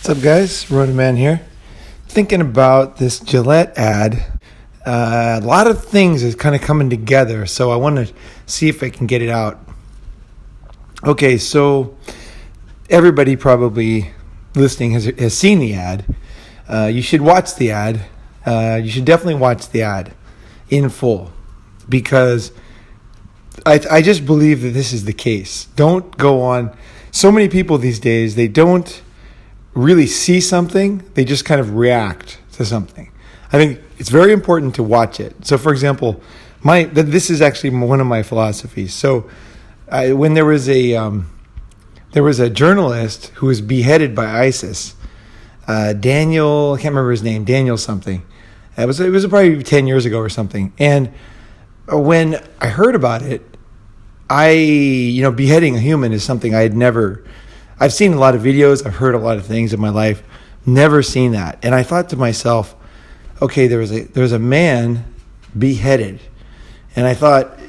What's up, guys? Ronan here. Thinking about this Gillette ad. A lot of things is kind of coming together, so I want to see if I can get it out. Okay, so everybody probably listening has seen the ad. You should watch the ad. You should definitely watch the ad in full, because I just believe that this is the case. Don't go on. So many people these days, they don't really see something, they just kind of react to something. I think it's very important to watch it. So, for example, this is actually one of my philosophies. So, when there was a journalist who was beheaded by ISIS, Daniel, I can't remember his name, Daniel something. It was probably 10 years ago or something. And when I heard about it, beheading a human is something I've seen a lot of videos, I've heard a lot of things in my life, never seen that. And I thought to myself, okay, there was a man beheaded. And I thought,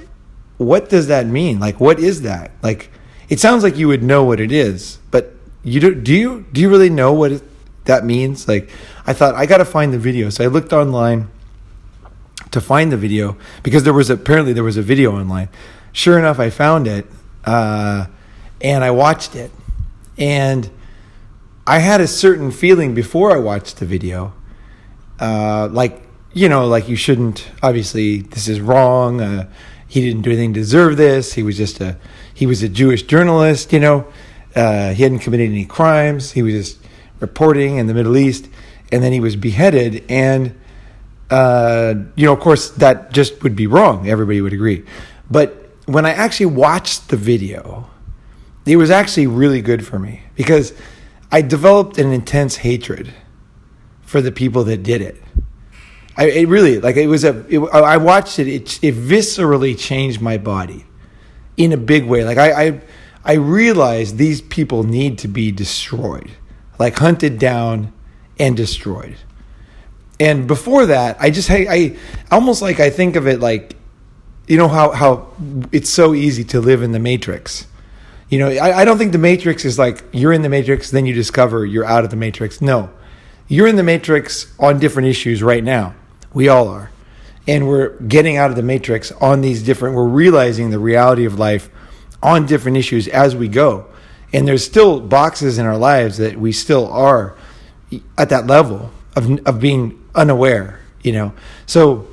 what does that mean? Like, what is that? Like, it sounds like you would know what it is, but do you really know what that means? Like, I thought, I got to find the video. So I looked online to find the video, because there was a video online. Sure enough, I found it, and I watched it. And I had a certain feeling before I watched the video, like you shouldn't, obviously this is wrong. He didn't do anything to deserve this. He was a Jewish journalist, he hadn't committed any crimes. He was just reporting in the Middle East, and then he was beheaded. And, of course that just would be wrong. Everybody would agree. But when I actually watched the video, it was actually really good for me, because I developed an intense hatred for the people that did it. I watched it. It viscerally changed my body in a big way. Like I realized these people need to be destroyed, like hunted down and destroyed. And before that, I almost like, I think of it like, how it's so easy to live in the Matrix. I don't think the Matrix is like you're in the Matrix, then you discover you're out of the Matrix. No, you're in the Matrix on different issues right now. We all are. And we're getting out of the Matrix on we're realizing the reality of life on different issues as we go. And there's still boxes in our lives that we still are at that level of being unaware, So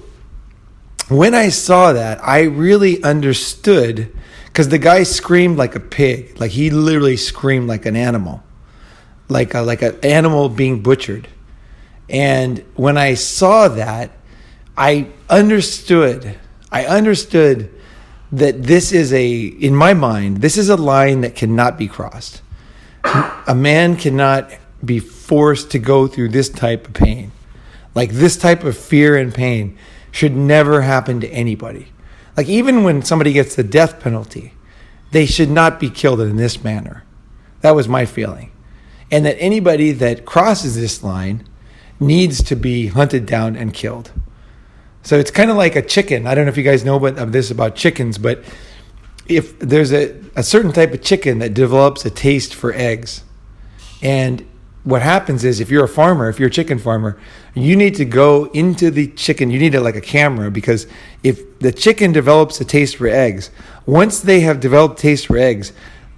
when I saw that, I really understood. Because the guy screamed like a pig. Like, he literally screamed like an animal. Like an animal being butchered. And when I saw that, I understood that this is in my mind, this is a line that cannot be crossed. A man cannot be forced to go through this type of pain. Like, this type of fear and pain should never happen to anybody. Like, even when somebody gets the death penalty, they should not be killed in this manner. That was my feeling. And that anybody that crosses this line needs to be hunted down and killed. So it's kind of like a chicken. I don't know if you guys know about chickens, but if there's a certain type of chicken that develops a taste for eggs, and what happens is, if you're a chicken farmer, you need to go into the chicken. You need like a camera, because if the chicken develops a taste for eggs, once they have developed taste for eggs,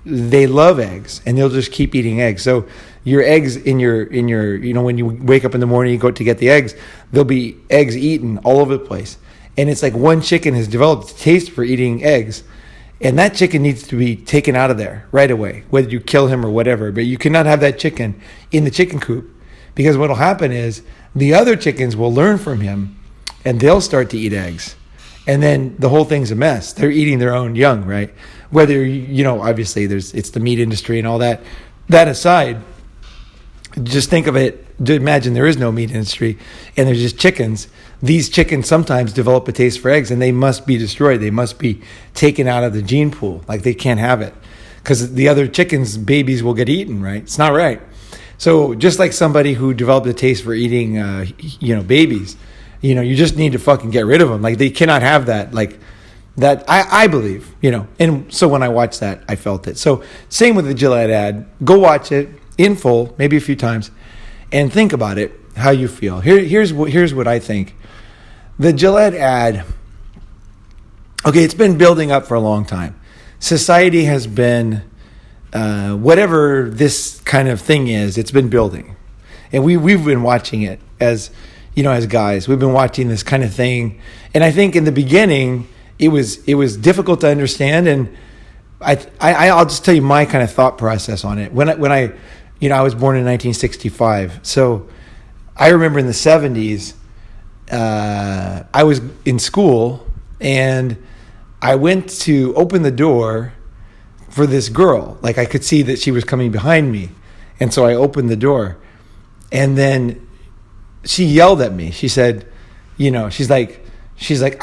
they love eggs, and they'll just keep eating eggs. So your eggs in your when you wake up in the morning, you go to get the eggs, there'll be eggs eaten all over the place. And it's like one chicken has developed a taste for eating eggs, and that chicken needs to be taken out of there right away, whether you kill him or whatever. But you cannot have that chicken in the chicken coop, because what will happen is the other chickens will learn from him, and they'll start to eat eggs. And then the whole thing's a mess. They're eating their own young, right? Whether, obviously it's the meat industry and all that. That aside, just think of it, imagine there is no meat industry and there's just chickens. These chickens sometimes develop a taste for eggs, and they must be destroyed. They must be taken out of the gene pool. Like, they can't have it, because the other chickens' babies will get eaten, right? It's not right. So just like somebody who developed a taste for eating, babies, you just need to fucking get rid of them. Like, they cannot have that. Like, that I believe, And so when I watched that, I felt it. So same with the Gillette ad. Go watch it. in full, maybe a few times, and think about it, how you feel. Here's what I think. The Gillette ad, okay, it's been building up for a long time. Society has been, whatever this kind of thing is, it's been building. And we've been watching it as guys. We've been watching this kind of thing. And I think in the beginning, it was difficult to understand. And I'll just tell you my kind of thought process on it. When I was born in 1965. So I remember in the 70s, I was in school and I went to open the door for this girl. Like I could see that she was coming behind me. And so I opened the door and then she yelled at me. She said, she's like,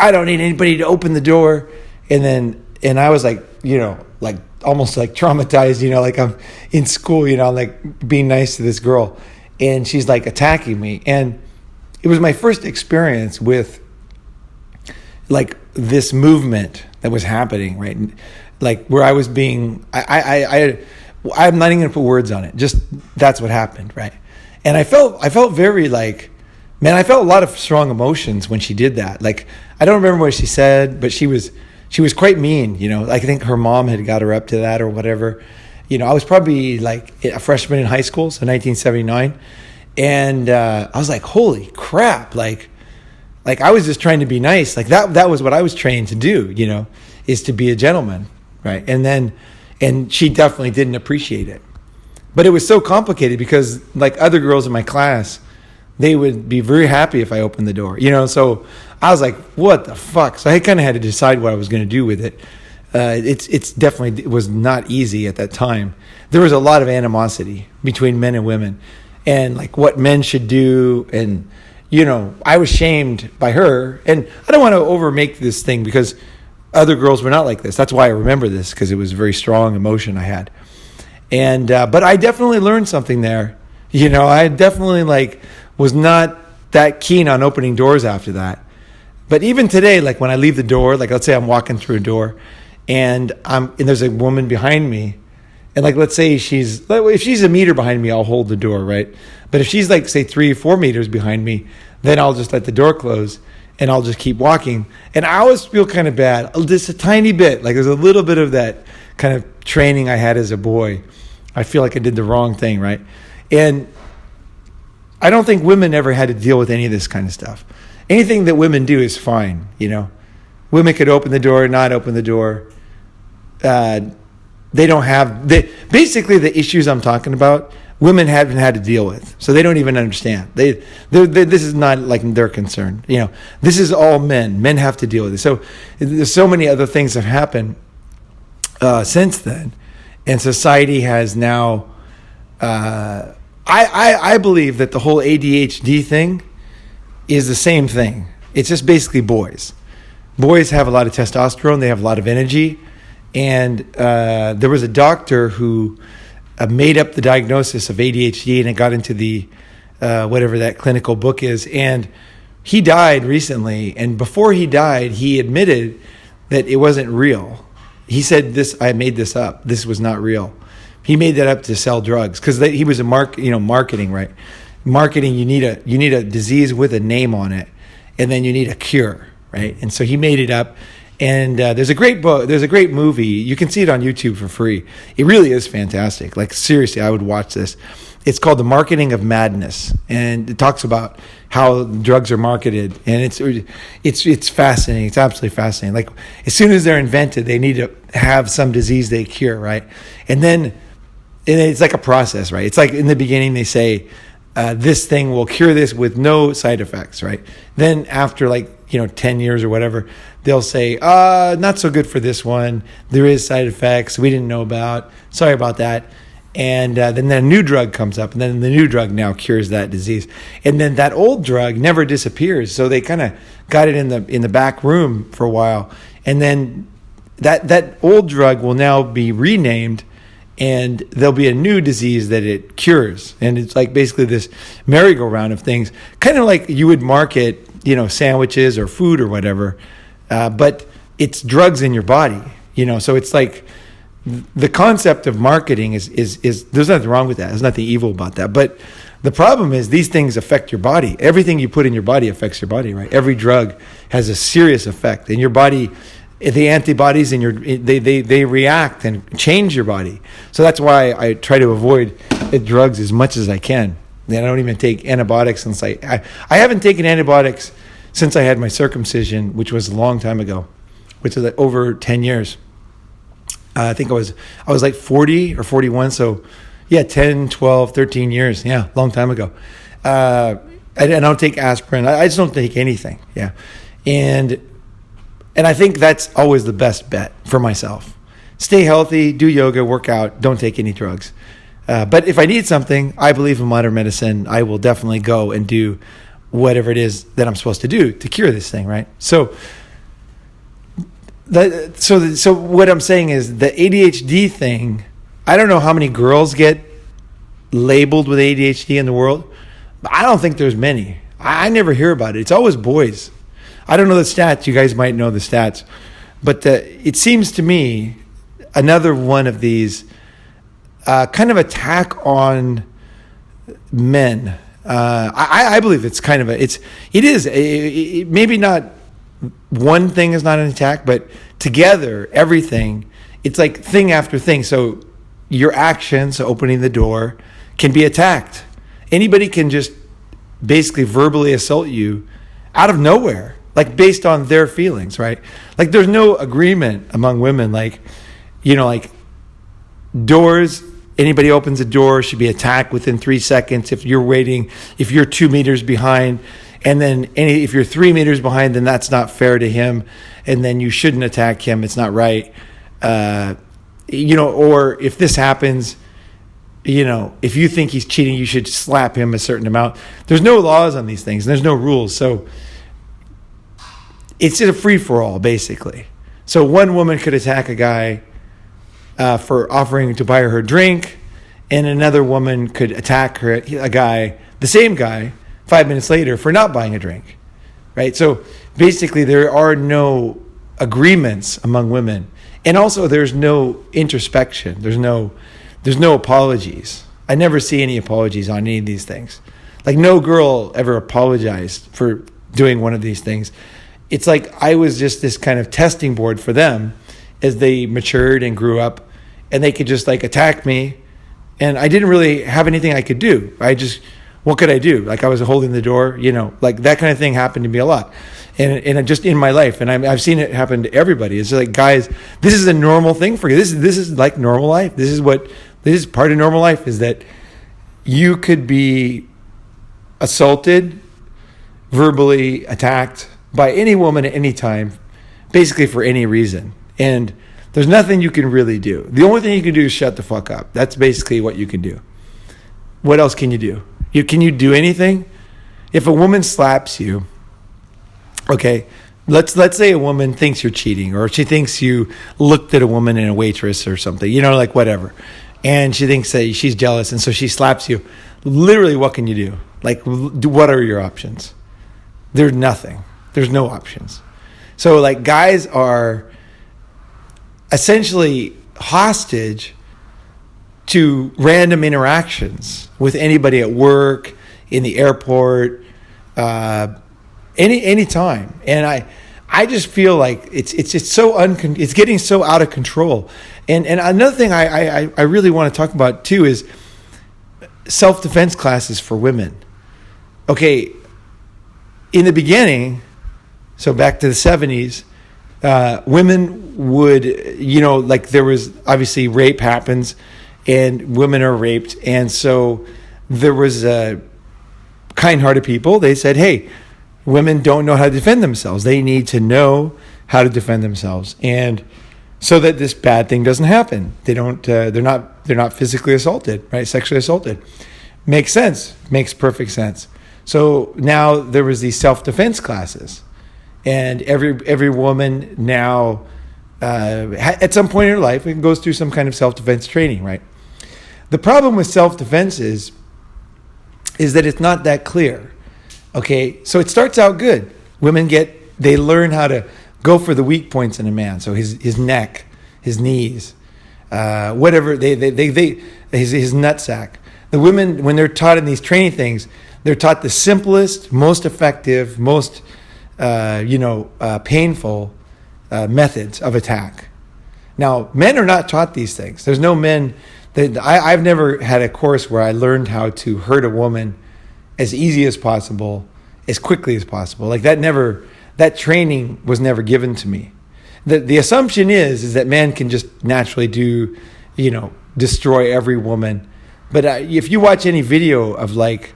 I don't need anybody to open the door. And I was like, like almost like traumatized, like I'm in school, I'm like being nice to this girl. And she's like attacking me. And it was my first experience with like this movement that was happening, right? Like where I was being, I'm not even gonna put words on it. Just that's what happened, right? And I felt very like, man, I felt a lot of strong emotions when she did that. Like I don't remember what she said, but she was quite mean, I think her mom had got her up to that or whatever. I was probably like a freshman in high school, so 1979. And I was like, holy crap. Like I was just trying to be nice. Like that was what I was trained to do, is to be a gentleman. Right. And she definitely didn't appreciate it. But it was so complicated because like other girls in my class, they would be very happy if I opened the door, so I was like, what the fuck? So I kind of had to decide what I was going to do with it. It's definitely, it was not easy at that time. There was a lot of animosity between men and women and like what men should do. And, I was shamed by her, and I don't want to overmake this thing because other girls were not like this. That's why I remember this, because it was a very strong emotion I had. And, but I definitely learned something there. I definitely like was not that keen on opening doors after that. But even today, like when I leave the door, like let's say I'm walking through a door and there's a woman behind me, and like let's say if she's a meter behind me, I'll hold the door, right? But if she's like say 3 or 4 meters behind me, then I'll just let the door close and I'll just keep walking. And I always feel kind of bad, just a tiny bit. Like there's a little bit of that kind of training I had as a boy. I feel like I did the wrong thing, right? And I don't think women ever had to deal with any of this kind of stuff. Anything that women do is fine, Women could open the door, not open the door. They don't have... basically, the issues I'm talking about, women haven't had to deal with. So they don't even understand. This is not like their concern. This is all men. Men have to deal with it. So there's so many other things that have happened since then. And society has now... I believe that the whole ADHD thing is the same thing. It's just basically boys. Boys have a lot of testosterone. They have a lot of energy. And there was a doctor who made up the diagnosis of ADHD, and it got into the whatever that clinical book is. And he died recently. And before he died, he admitted that it wasn't real. He said, I made this up. This was not real. He made that up to sell drugs because he was a marketing, right? Marketing, you need a disease with a name on it, and then you need a cure, right? And so he made it up. And there's a great book. There's a great movie. You can see it on YouTube for free. It really is fantastic. Like seriously, I would watch this. It's called The Marketing of Madness, and it talks about how drugs are marketed. And it's fascinating. It's absolutely fascinating. Like as soon as they're invented, they need to have some disease they cure, right? And then it's like a process, right? It's like in the beginning they say this thing will cure this with no side effects, right? Then after 10 years or whatever, they'll say, not so good for this one. There is side effects we didn't know about. Sorry about that. And then a new drug comes up, and then the new drug now cures that disease. And then that old drug never disappears. So they kind of got it in the back room for a while. And then that old drug will now be renamed, and there'll be a new disease that it cures. And it's like basically this merry-go-round of things, kind of like you would market, sandwiches or food or whatever, but it's drugs in your body, so it's like the concept of marketing is there's nothing wrong with that. There's nothing evil about that. But the problem is these things affect your body. Everything you put in your body affects your body, right? Every drug has a serious effect, and your body, the antibodies in they react and change your body. So that's why I try to avoid drugs as much as I can. And I don't even take antibiotics since I haven't taken antibiotics since I had my circumcision, which was a long time ago, which is like over 10 years. I think I was like 40 or 41. So yeah, 10, 12, 13 years. Yeah, long time ago. I don't take aspirin. I just don't take anything. Yeah. And I think that's always the best bet for myself. Stay healthy, do yoga, work out, don't take any drugs. But if I need something, I believe in modern medicine. I will definitely go and do whatever it is that I'm supposed to do to cure this thing, right? So what I'm saying is the ADHD thing, I don't know how many girls get labeled with ADHD in the world, but I don't think there's many. I never hear about it. It's always boys. I don't know the stats. You guys might know the stats. But it seems to me another one of these kind of attack on men. I believe it's kind of maybe not one thing is not an attack, but together, everything, it's like thing after thing. So your actions, opening the door, can be attacked. Anybody can just basically verbally assault you out of nowhere, like based on their feelings, right? Like there's no agreement among women, like doors, anybody opens a door should be attacked within 3 seconds. If you're 2 meters behind, and then if you're 3 meters behind, then that's not fair to him, and then you shouldn't attack him. It's not right. Or if this happens, if you think he's cheating, you should slap him a certain amount. There's no laws on these things. There's no rules. So it's just a free-for-all, basically. So one woman could attack a guy for offering to buy her a drink, and another woman could attack the same guy, 5 minutes later for not buying a drink, right? So basically there are no agreements among women. And also there's no introspection. There's no apologies. I never see any apologies on any of these things. Like no girl ever apologized for doing one of these things. It's like I was just this kind of testing board for them as they matured and grew up, and they could just like attack me, and I didn't really have anything I could do. What could I do? Like I was holding the door, like that kind of thing happened to me a lot. And just in my life, and I've seen it happen to everybody. It's like, guys, this is a normal thing for you. This is like normal life. This is part of normal life, is that you could be assaulted, verbally attacked by any woman at any time, basically for any reason. And there's nothing you can really do. The only thing you can do is shut the fuck up. That's basically what you can do. What else can you do? Can you do anything? If a woman slaps you, okay, let's say a woman thinks you're cheating, or she thinks you looked at a woman in a waitress or something, like whatever, and she thinks that she's jealous, and so she slaps you. Literally, what can you do? Like, what are your options? There's nothing. There's no options. So, like, guys are essentially hostage to random interactions with anybody at work, in the airport, any time. And I just feel like it's getting so out of control. And another thing I really want to talk about too is self-defense classes for women. Okay, in the beginning, so back to the 70s, women would, like there was obviously rape happens, and women are raped. And so there was kind-hearted people. They said, hey, women don't know how to defend themselves. They need to know how to defend themselves. And so that this bad thing doesn't happen. They're not physically assaulted, right? Sexually assaulted. Makes sense. Makes perfect sense. So now there was these self-defense classes. And every woman now, at some point in her life, goes through some kind of self-defense training, right? The problem with self-defense is that it's not that clear. Okay, so it starts out good. Women they learn how to go for the weak points in a man. So his neck, his knees, whatever his nutsack. The women, when they're taught in these training things, they're taught the simplest, most effective, most painful methods of attack. Now, men are not taught these things. There's no men that I've never had a course where I learned how to hurt a woman as easy as possible, as quickly as possible. Like that training was never given to me. The assumption is that men can just naturally destroy every woman. But if you watch any video of like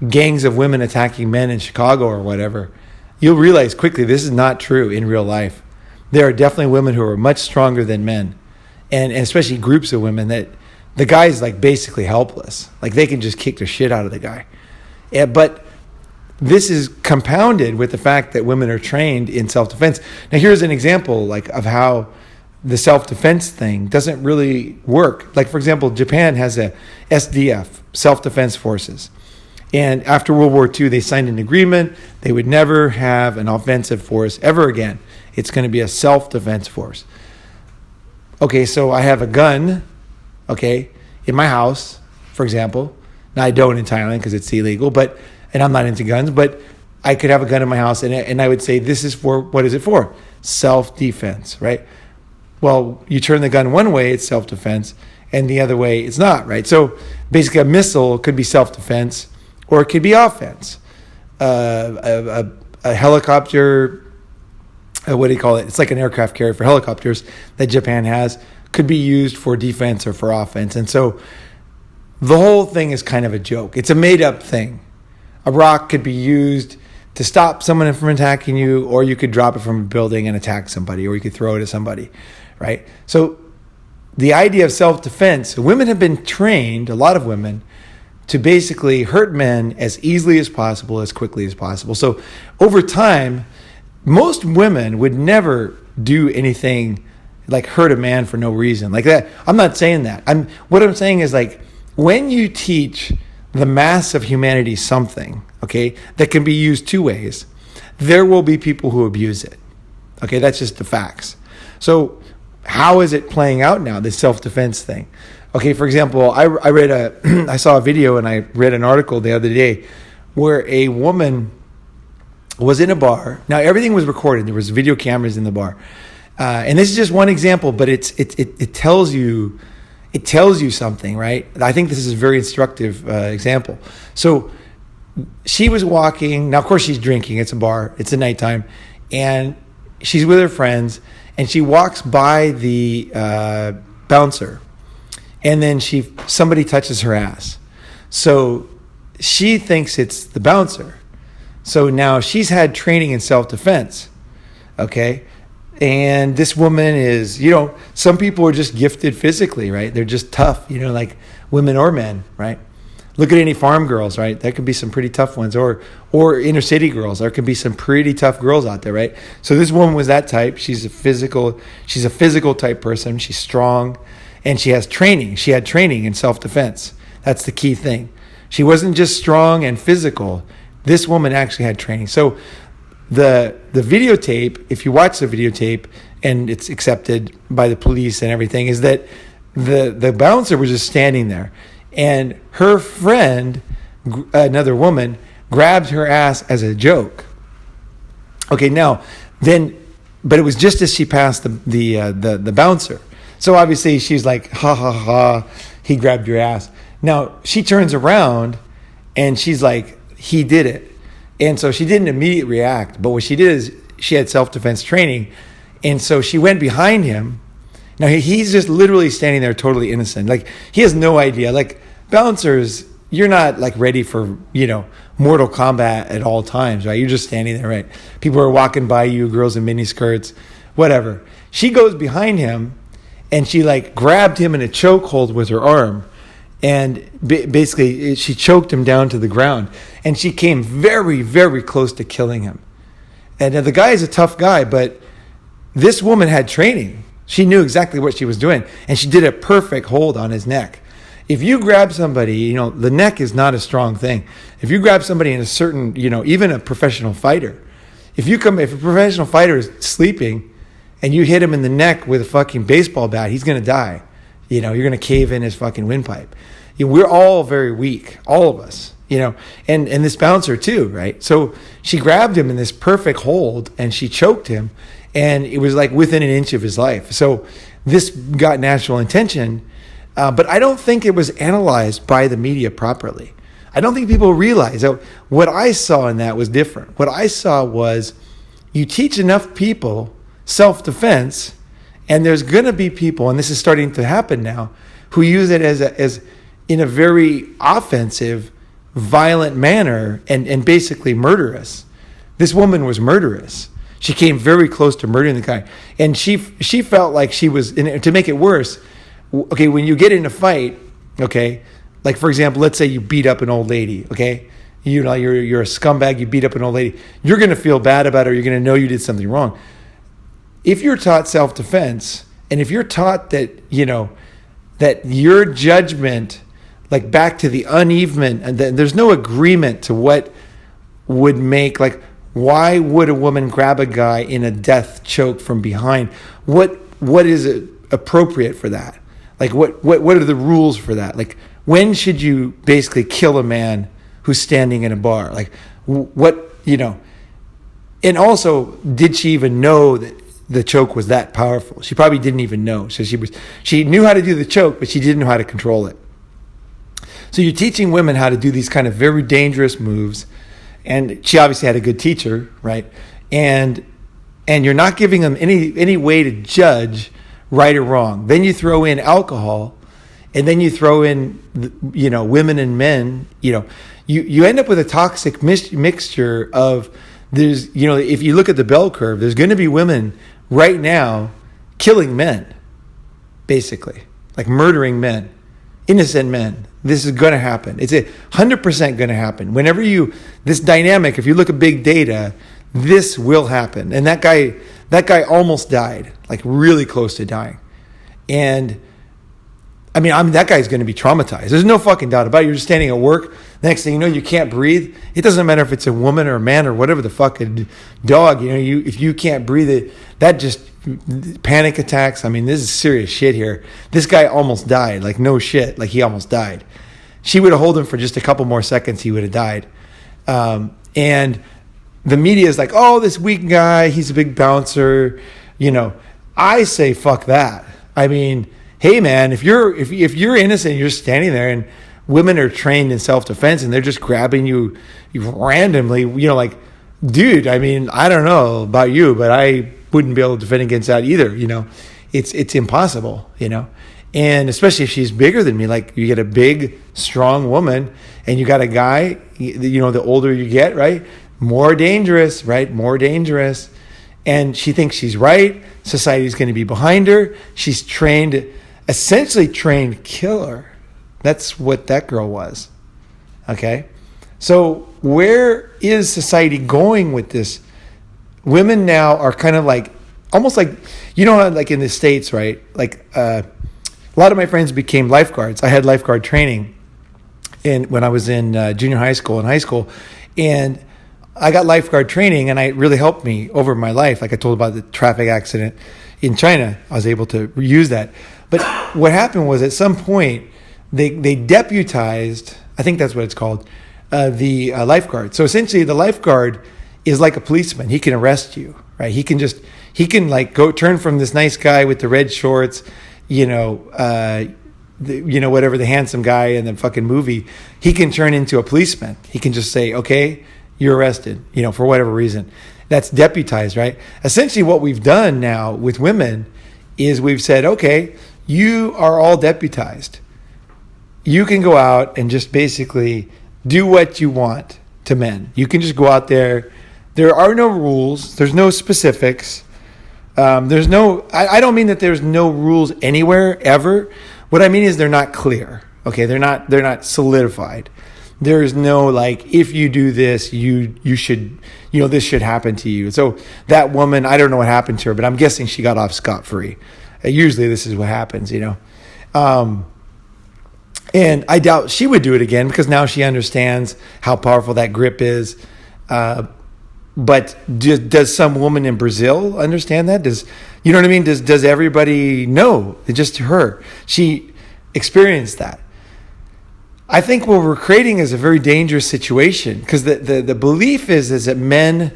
gangs of women attacking men in Chicago or whatever, you'll realize quickly this is not true in real life. There are definitely women who are much stronger than men, and especially groups of women that the guy's like basically helpless. Like they can just kick the shit out of the guy. Yeah, but this is compounded with the fact that women are trained in self-defense. Now here's an example like of how the self-defense thing doesn't really work. Like for example, Japan has a SDF, self-defense forces. And after World War II, they signed an agreement. They would never have an offensive force ever again. It's going to be a self-defense force. Okay, so I have a gun, in my house, for example. Now, I don't in Thailand because it's illegal, and I'm not into guns, but I could have a gun in my house, and I would say, this is for, what is it for? Self-defense, right? Well, you turn the gun one way, it's self-defense, and the other way, it's not, right? So basically, a missile could be self-defense, or it could be offense. A helicopter, what do you call it? It's like an aircraft carrier for helicopters that Japan has, could be used for defense or for offense. And so the whole thing is kind of a joke. It's a made-up thing. A rock could be used to stop someone from attacking you, or you could drop it from a building and attack somebody, or you could throw it at somebody, right? So the idea of self-defense, women have been trained, a lot of women, to basically hurt men as easily as possible, as quickly as possible. So over time, most women would never do anything like hurt a man for no reason. Like that. I'm not saying that. What I'm saying is like when you teach the mass of humanity something, that can be used two ways, there will be people who abuse it. Okay, that's just the facts. So how is it playing out now, this self-defense thing? Okay, for example, I saw a video and I read an article the other day where a woman was in a bar. Now everything was recorded. There was video cameras in the bar, and this is just one example, but it tells you something, right? I think this is a very instructive example. So she was walking. Now, of course, she's drinking. It's a bar. It's a nighttime, and she's with her friends, and she walks by the bouncer. And then somebody touches her ass. So she thinks it's the bouncer. So now she's had training in self-defense. Okay? And this woman is, some people are just gifted physically, right? They're just tough, like women or men, right? Look at any farm girls, right? There could be some pretty tough ones, or inner city girls. There could be some pretty tough girls out there, right? So this woman was that type. She's a physical type person. She's strong. And she has training. She had training in self-defense. That's the key thing. She wasn't just strong and physical. This woman actually had training. So the videotape, if you watch the videotape, and it's accepted by the police and everything, is that the bouncer was just standing there. And her friend, another woman, grabbed her ass as a joke. Okay, now, but it was just as she passed the bouncer. So obviously she's like, ha, ha, ha, he grabbed your ass. Now she turns around and she's like, he did it. And so she didn't immediately react. But what she did is she had self-defense training. And so she went behind him. Now he's just literally standing there totally innocent. Like he has no idea. Like bouncers, you're not like ready for, Mortal Kombat at all times, right? You're just standing there, right? People are walking by you, girls in mini skirts, whatever. She goes behind him. And she like grabbed him in a chokehold with her arm, and basically she choked him down to the ground. And she came very, very close to killing him. And the guy is a tough guy, but this woman had training. She knew exactly what she was doing, and she did a perfect hold on his neck. If you grab somebody, the neck is not a strong thing. If you grab somebody in a certain, even a professional fighter, if a professional fighter is sleeping, and you hit him in the neck with a fucking baseball bat, he's going to die. You're going to cave in his fucking windpipe. We're all very weak, all of us, and this bouncer too, right? So she grabbed him in this perfect hold and she choked him, and it was like within an inch of his life. So this got national attention, but I don't think it was analyzed by the media properly. I don't think people realize that what I saw in that was different. What I saw was you teach enough people self-defense, and there's going to be people, and this is starting to happen now, who use it as in a very offensive, violent manner and basically murderous. This woman was murderous. She came very close to murdering the guy. And she felt like she was, to make it worse, okay, when you get in a fight, okay, like for example, let's say you beat up an old lady, okay? You're a scumbag, you beat up an old lady. You're going to feel bad about it, or you're going to know you did something wrong. If you're taught self-defense, and if you're taught that, that your judgment, like back to the uneven, and there's no agreement to what would make, like, why would a woman grab a guy in a death choke from behind? What is it appropriate for that? Like, what are the rules for that? Like, when should you basically kill a man who's standing in a bar? Like, what, and also, did she even know that the choke was that powerful? She probably didn't even know. So she knew how to do the choke, but she didn't know how to control it. So you're teaching women how to do these kind of very dangerous moves, and she obviously had a good teacher, right? And you're not giving them any way to judge right or wrong. Then you throw in alcohol, and then you throw in women and men. You end up with a toxic mixture of, there's if you look at the bell curve, there's going to be women right now killing men, basically, like murdering men, innocent men. This is going to happen. It's 100% going to happen. Whenever this dynamic, if you look at big data, this will happen. And that guy almost died, like really close to dying. And that guy's going to be traumatized. There's no fucking doubt about it. You're just standing at work. The next thing you know, you can't breathe. It doesn't matter if it's a woman or a man or whatever the fuck, a dog. If you can't breathe, that just panic attacks. This is serious shit here. This guy almost died. Like, no shit. Like, he almost died. She would have held him for just a couple more seconds. He would have died. And the media is like, oh, this weak guy, he's a big bouncer. I say, fuck that. Hey man, if you're innocent, you're standing there, and women are trained in self-defense, and they're just grabbing you randomly, like, dude, I don't know about you, but I wouldn't be able to defend against that either. It's impossible, and especially if she's bigger than me. Like, you get a big, strong woman, and you got a guy, the older you get, right, more dangerous, right, more dangerous. And she thinks she's right. Society's going to be behind her. She's essentially trained killer. That's what that girl was. Okay? So where is society going with this? Women now are kind of like, almost like, like in the States, right? Like a lot of my friends became lifeguards. I had lifeguard training when I was in junior high school and high school. And I got lifeguard training, and it really helped me over my life. Like I told about the traffic accident in China, I was able to use that. But what happened was, at some point, they deputized, I think that's what it's called, the lifeguard. So essentially, the lifeguard is like a policeman. He can arrest you, right? He can like go turn from this nice guy with the red shorts, whatever, the handsome guy in the fucking movie. He can turn into a policeman. He can just say, okay, you're arrested, for whatever reason. That's deputized, right? Essentially, what we've done now with women is we've said, okay, you are all deputized. You can go out and just basically do what you want to men. You can just go out there. There are no rules. There's no specifics. There's no, I don't mean that there's no rules anywhere, ever. What I mean is they're not clear. Okay, they're not solidified. There's no, like, if you do this, you should, this should happen to you. So that woman, I don't know what happened to her, but I'm guessing she got off scot-free. Usually this is what happens, And I doubt she would do it again, because now she understands how powerful that grip is. But does some woman in Brazil understand that? You know what I mean? Does everybody know? It's just her. She experienced that. I think what we're creating is a very dangerous situation, because the belief is that men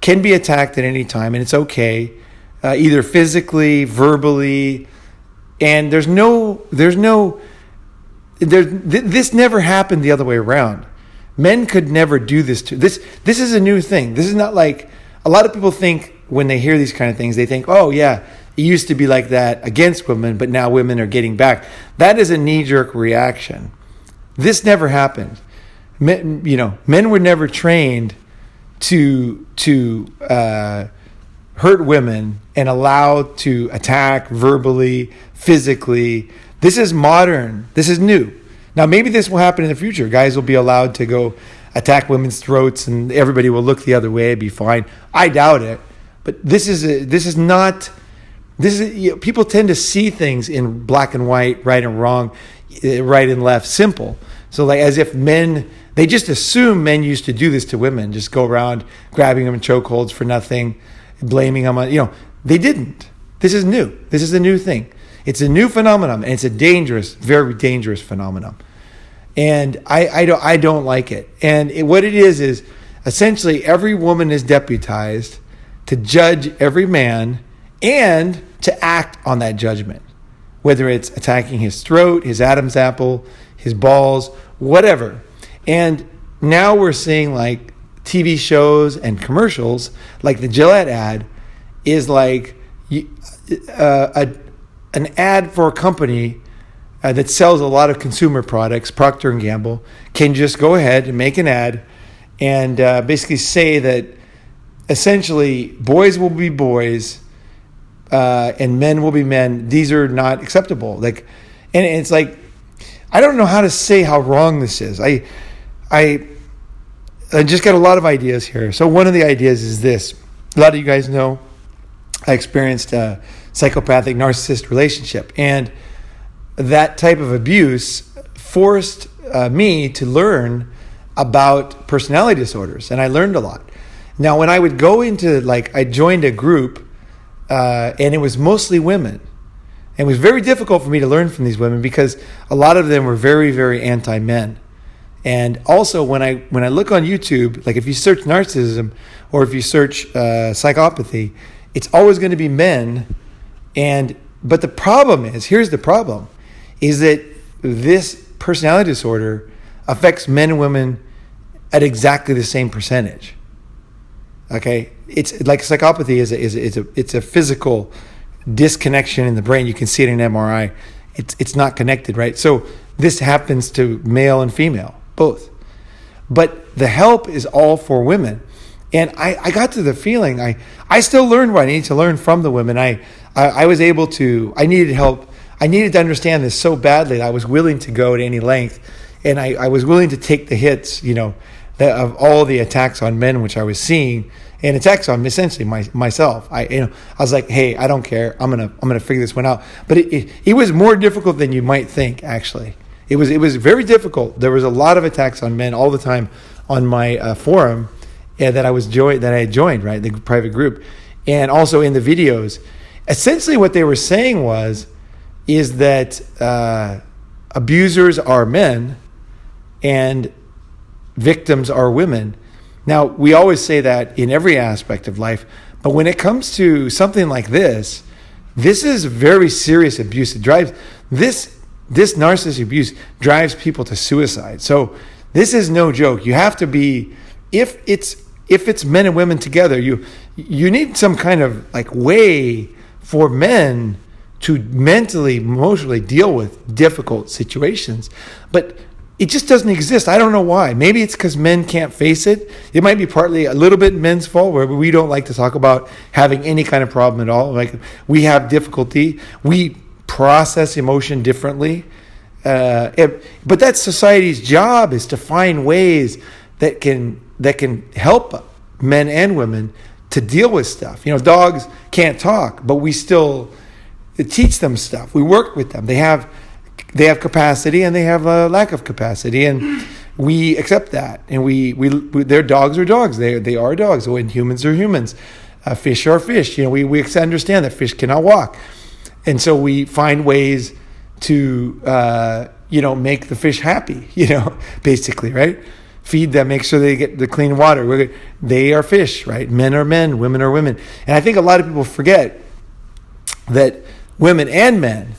can be attacked at any time, and it's okay, either physically, verbally, and this never happened the other way around. Men could never do this to this. This is a new thing. This is not like a lot of people think when they hear these kind of things. They think, oh yeah, it used to be like that against women, but now women are getting back. That is a knee-jerk reaction. This never happened. Men were never trained to hurt women and allowed to attack verbally, physically. This is modern. This is new. Now, maybe this will happen in the future. Guys will be allowed to go attack women's throats, and everybody will look the other way. It'd be fine. I doubt it. But people tend to see things in black and white, right and wrong, right and left, simple. So like as if they just assume men used to do this to women, just go around grabbing them in chokeholds for nothing, blaming them on, they didn't. This is new. This is a new thing. It's a new phenomenon, and it's a dangerous, very dangerous phenomenon. And I don't like it. And what it is essentially every woman is deputized to judge every man and to act on that judgment, whether it's attacking his throat, his Adam's apple, his balls, whatever. And now we're seeing like TV shows and commercials, like the Gillette ad is like an ad for a company that sells a lot of consumer products. Procter & Gamble can just go ahead and make an ad and basically say that essentially boys will be boys and men will be men. These are not acceptable. And it's like, I don't know how to say how wrong this is. I just got a lot of ideas here. So one of the ideas is this. A lot of you guys know I experienced a psychopathic narcissist relationship, and that type of abuse forced me to learn about personality disorders, and I learned a lot. Now, when I would go into, I joined a group, and it was mostly women. And it was very difficult for me to learn from these women because a lot of them were very, very anti-men. And also, when I look on YouTube, like if you search narcissism or if you search psychopathy, it's always going to be men. But the problem here's the problem, is that this personality disorder affects men and women at exactly the same percentage. Okay, it's like psychopathy it's a physical disconnection in the brain. You can see it in MRI. It's not connected, right? So this happens to male and female, both. But the help is all for women. And I got to the feeling, I still learned what I needed to learn from the women. I was able to, I needed help. I needed to understand this so badly that I was willing to go to any length. And I was willing to take the hits, of all the attacks on men, which I was seeing, and attacks on essentially myself. I was like, hey, I don't care. I'm gonna figure this one out. But it was more difficult than you might think. Actually, it was very difficult. There was a lot of attacks on men all the time on my forum that I had joined, right, the private group, and also in the videos. Essentially, what they were saying is that abusers are men and victims are women. Now, we always say that in every aspect of life, but when it comes to something like this is very serious abuse. It drives this narcissistic abuse drives people to suicide. So this is no joke. You have to be, if it's men and women together, you need some kind of way for men to mentally, emotionally deal with difficult situations. But it just doesn't exist. I don't know why. Maybe it's because men can't face it. It might be partly a little bit men's fault, where we don't like to talk about having any kind of problem at all. Like, we have difficulty. We process emotion differently. But that's society's job, is to find ways that can help men and women to deal with stuff. Dogs can't talk, but we still teach them stuff. We work with them. They have capacity and they have a lack of capacity. And we accept that, and we their dogs are dogs. They are dogs. And humans are humans. Fish are fish. We understand that fish cannot walk, and so we find ways to make the fish happy. Basically, right? Feed them, make sure they get the clean water. They are fish, right? Men are men, women are women, and I think a lot of people forget that women and men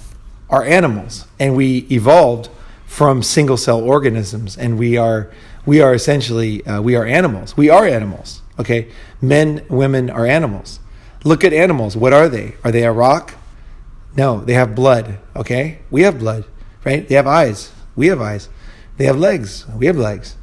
are animals, and we evolved from single cell organisms, and we are essentially we are animals. We are animals. Okay, men, women are animals. Look at animals. What are they? Are they a rock? No, they have blood. Okay, we have blood, right? They have eyes. We have eyes. They have legs. We have legs.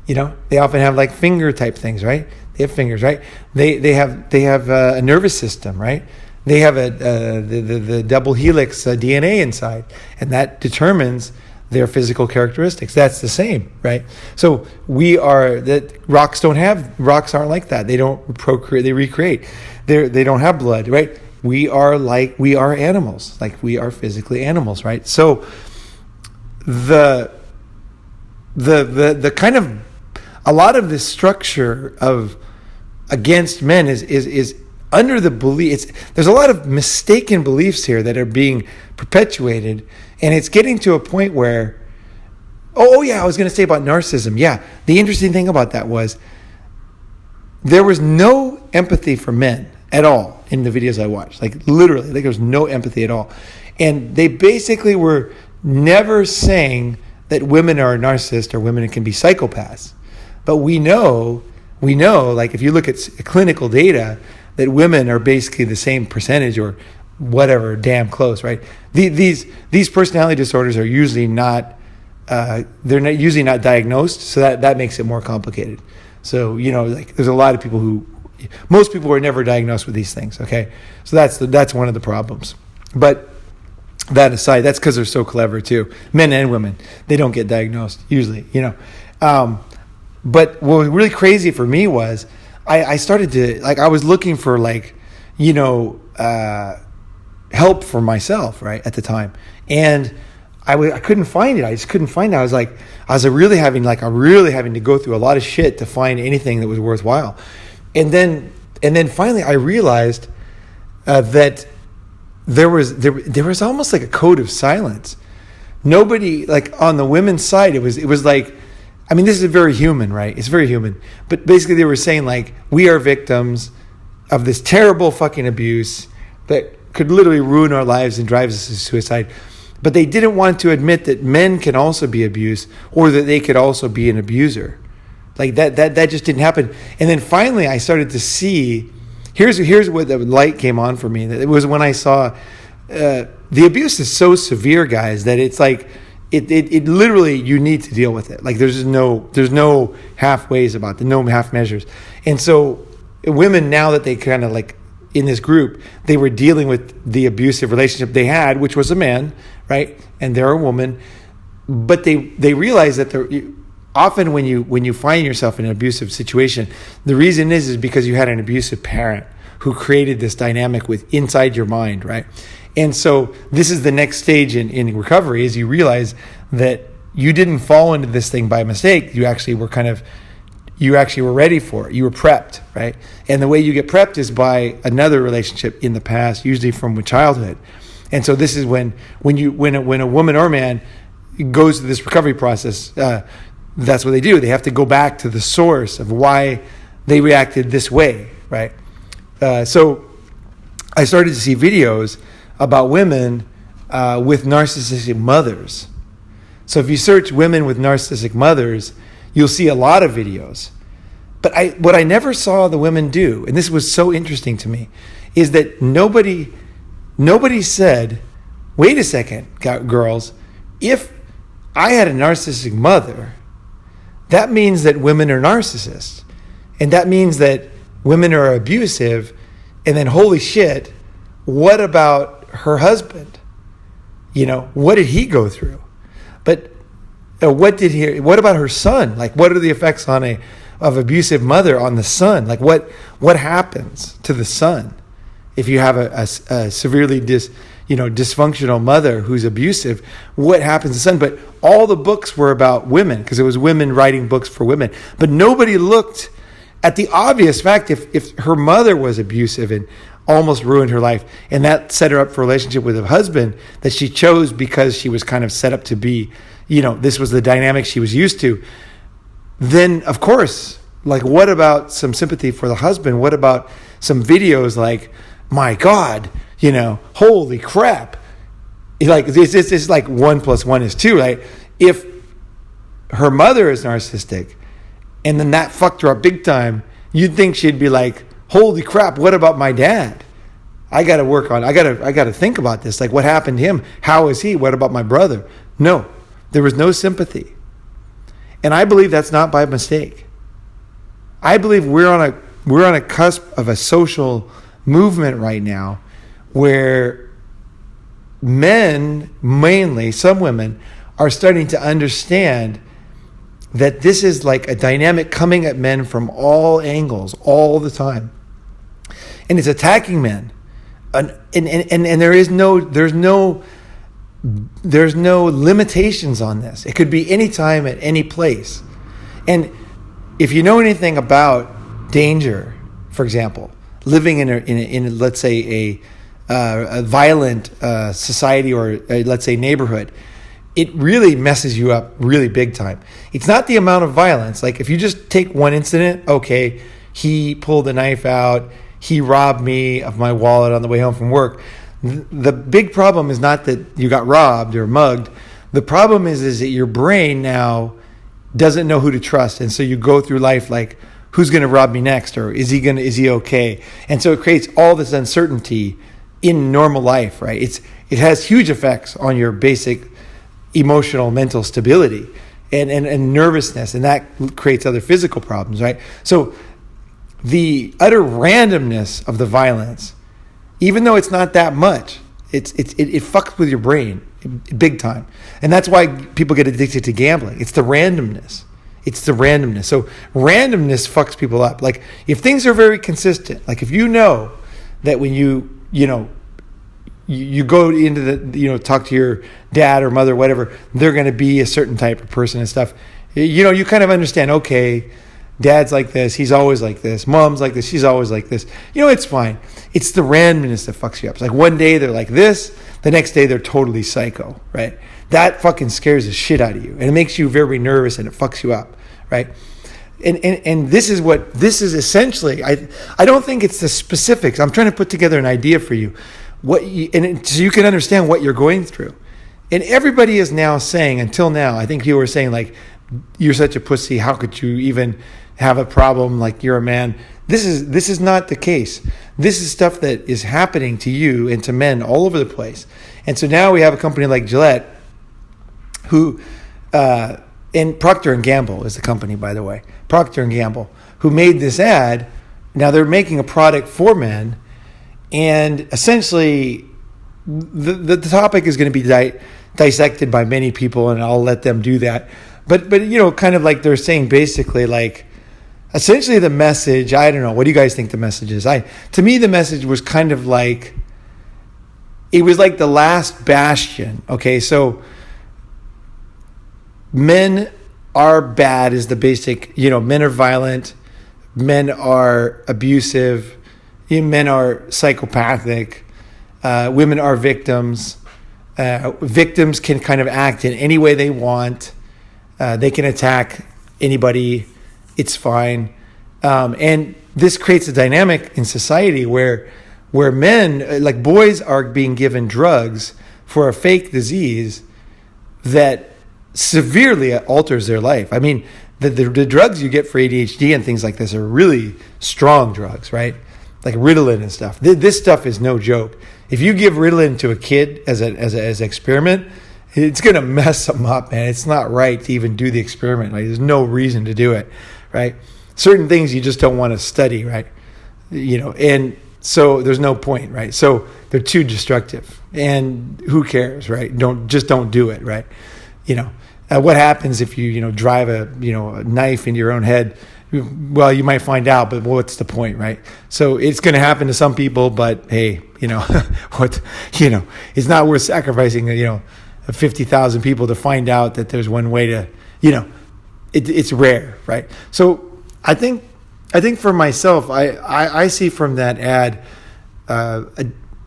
They often have like finger type things, right? They have fingers, right? They have a nervous system, right? They have the double helix DNA inside, and that determines their physical characteristics. That's the same, right? So rocks aren't like that. They don't procreate, they recreate. They don't have blood, right? We are animals, like we are physically animals, right? So the kind of, a lot of this structure of against men is under the belief. There's a lot of mistaken beliefs here that are being perpetuated, and it's getting to a point where, I was going to say about narcissism. Yeah, the interesting thing about that was there was no empathy for men at all in the videos I watched. Like literally, like there was no empathy at all, and they basically were never saying that women are a narcissist or women can be psychopaths. But we know, like if you look at clinical data, that women are basically the same percentage or whatever, damn close, right? These personality disorders are usually not, they're usually not diagnosed, so that makes it more complicated. So, like there's a lot of people most people are never diagnosed with these things, okay? So that's one of the problems. But that aside, that's because they're so clever too. Men and women, they don't get diagnosed usually, But what was really crazy for me was I started to, I was looking for help for myself, right, at the time. And I couldn't find it. I just couldn't find it. I was really having to go through a lot of shit to find anything that was worthwhile. And then finally I realized that there was almost like a code of silence. Nobody, like on the women's side, it was like, this is very human, right? It's very human. But basically they were saying like, we are victims of this terrible fucking abuse that could literally ruin our lives and drive us to suicide. But they didn't want to admit that men can also be abused or that they could also be an abuser. Like that just didn't happen. And then finally I started to see, here's where the light came on for me. It was when I saw the abuse is so severe, guys, that it's like, It literally, you need to deal with it. Like there's no halfways about it, no half measures. And so women, now that they kind of like in this group, they were dealing with the abusive relationship they had, which was a man, right? And they're a woman, but they realize that often when you find yourself in an abusive situation, the reason is because you had an abusive parent who created this dynamic inside your mind, right? And so this is the next stage in recovery, is you realize that you didn't fall into this thing by mistake. You actually were ready for it. You were prepped, right? And the way you get prepped is by another relationship in the past, usually from childhood. And so this is when a woman or man goes through this recovery process, that's what they do. They have to go back to the source of why they reacted this way, right? So I started to see videos about women with narcissistic mothers. So if you search women with narcissistic mothers, you'll see a lot of videos. But what I never saw the women do, and this was so interesting to me, is that nobody said, wait a second, girls, if I had a narcissistic mother, that means that women are narcissists. And that means that women are abusive. And then, holy shit, what about her husband? What did he go through? But what about her son? Like, what are the effects of abusive mother on the son? Like, what happens to the son if you have a severely dysfunctional mother who's abusive, what happens to the son? But all the books were about women because it was women writing books for women. But nobody looked at the obvious fact if her mother was abusive and almost ruined her life, and that set her up for a relationship with a husband that she chose because she was kind of set up to be, this was the dynamic she was used to. Then, of course, like, what about some sympathy for the husband? What about some videos like, my God, holy crap. Like, it's like 1 + 1 is 2, right? If her mother is narcissistic and then that fucked her up big time, you'd think she'd be like, holy crap, what about my dad? I got to think about this. Like, what happened to him? How is he? What about my brother? No, there was no sympathy. And I believe that's not by mistake. I believe we're on a cusp of a social movement right now where men, mainly some women, are starting to understand that this is like a dynamic coming at men from all angles all the time. And it's attacking men. And there's no limitations on this. It could be any time at any place. And if you know anything about danger, for example, living in let's say a violent society or let's say neighborhood, it really messes you up really big time. It's not the amount of violence. Like, if you just take one incident, okay, he pulled a knife out, he robbed me of my wallet on the way home from work. The big problem is not that you got robbed or mugged. The problem is that your brain now doesn't know who to trust, and so you go through life like, who's going to rob me next, or is he okay? And so it creates all this uncertainty in normal life, right? It has huge effects on your basic emotional, mental stability and nervousness, and that creates other physical problems, right? So the utter randomness of the violence, even though it's not that much, it fucks with your brain big time. And that's why people get addicted to gambling. It's the randomness. So randomness fucks people up. Like, if things are very consistent, like if you know that when you go into the, talk to your dad or mother, whatever, they're going to be a certain type of person and stuff. You kind of understand, okay, dad's like this, he's always like this. Mom's like this, she's always like this. It's fine. It's the randomness that fucks you up. It's like one day they're like this, the next day they're totally psycho, right? That fucking scares the shit out of you. And it makes you very nervous and it fucks you up, right? And this is essentially, I don't think it's the specifics. I'm trying to put together an idea for you. So you can understand what you're going through. And everybody is now saying, until now, I think people were saying like, you're such a pussy, how could you even have a problem, like you're a man. This is not the case. This is stuff that is happening to you and to men all over the place. And so now we have a company like Gillette, who, and Procter & Gamble is the company, by the way, Procter & Gamble, who made this ad. Now they're making a product for men, and essentially the topic is going to be dissected by many people, and I'll let them do that. But kind of like they're saying basically like, essentially the message, I don't know, what do you guys think the message is? To me, the message was kind of like, it was like the last bastion. Okay, so men are bad is the basic, men are violent, men are abusive, men are psychopathic, women are victims. Victims can kind of act in any way they want. They can attack anybody. It's fine. And this creates a dynamic in society where men, like boys, are being given drugs for a fake disease that severely alters their life. I mean, the drugs you get for ADHD and things like this are really strong drugs, right? Like Ritalin and stuff. This stuff is no joke. If you give Ritalin to a kid as an experiment, it's going to mess them up, man. It's not right to even do the experiment. Like, there's no reason to do it, right? Certain things you just don't want to study, right? And so there's no point, right? So they're too destructive, and who cares, right? Don't do it, right? What happens if you drive a knife into your own head? Well, you might find out, but what's the point, right? So it's going to happen to some people, but hey, it's not worth sacrificing, 50,000 people to find out that there's one way to, it's rare, right? So I think for myself, I see from that ad,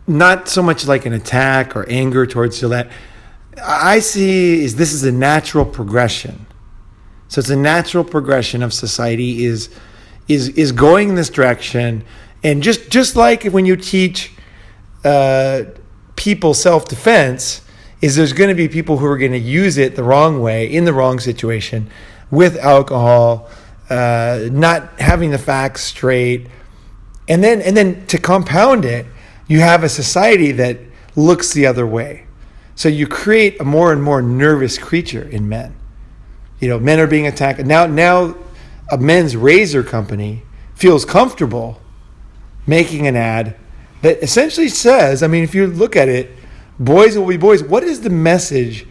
not so much like an attack or anger towards Gillette. I see this is a natural progression. So it's a natural progression of society is going in this direction, and just like when you teach people self-defense, is there's going to be people who are going to use it the wrong way in the wrong situation with alcohol, not having the facts straight, and then to compound it, you have a society that looks the other way. So you create a more and more nervous creature in men. Men are being attacked. Now a men's razor company feels comfortable making an ad that essentially says, if you look at it, boys will be boys. What is the message?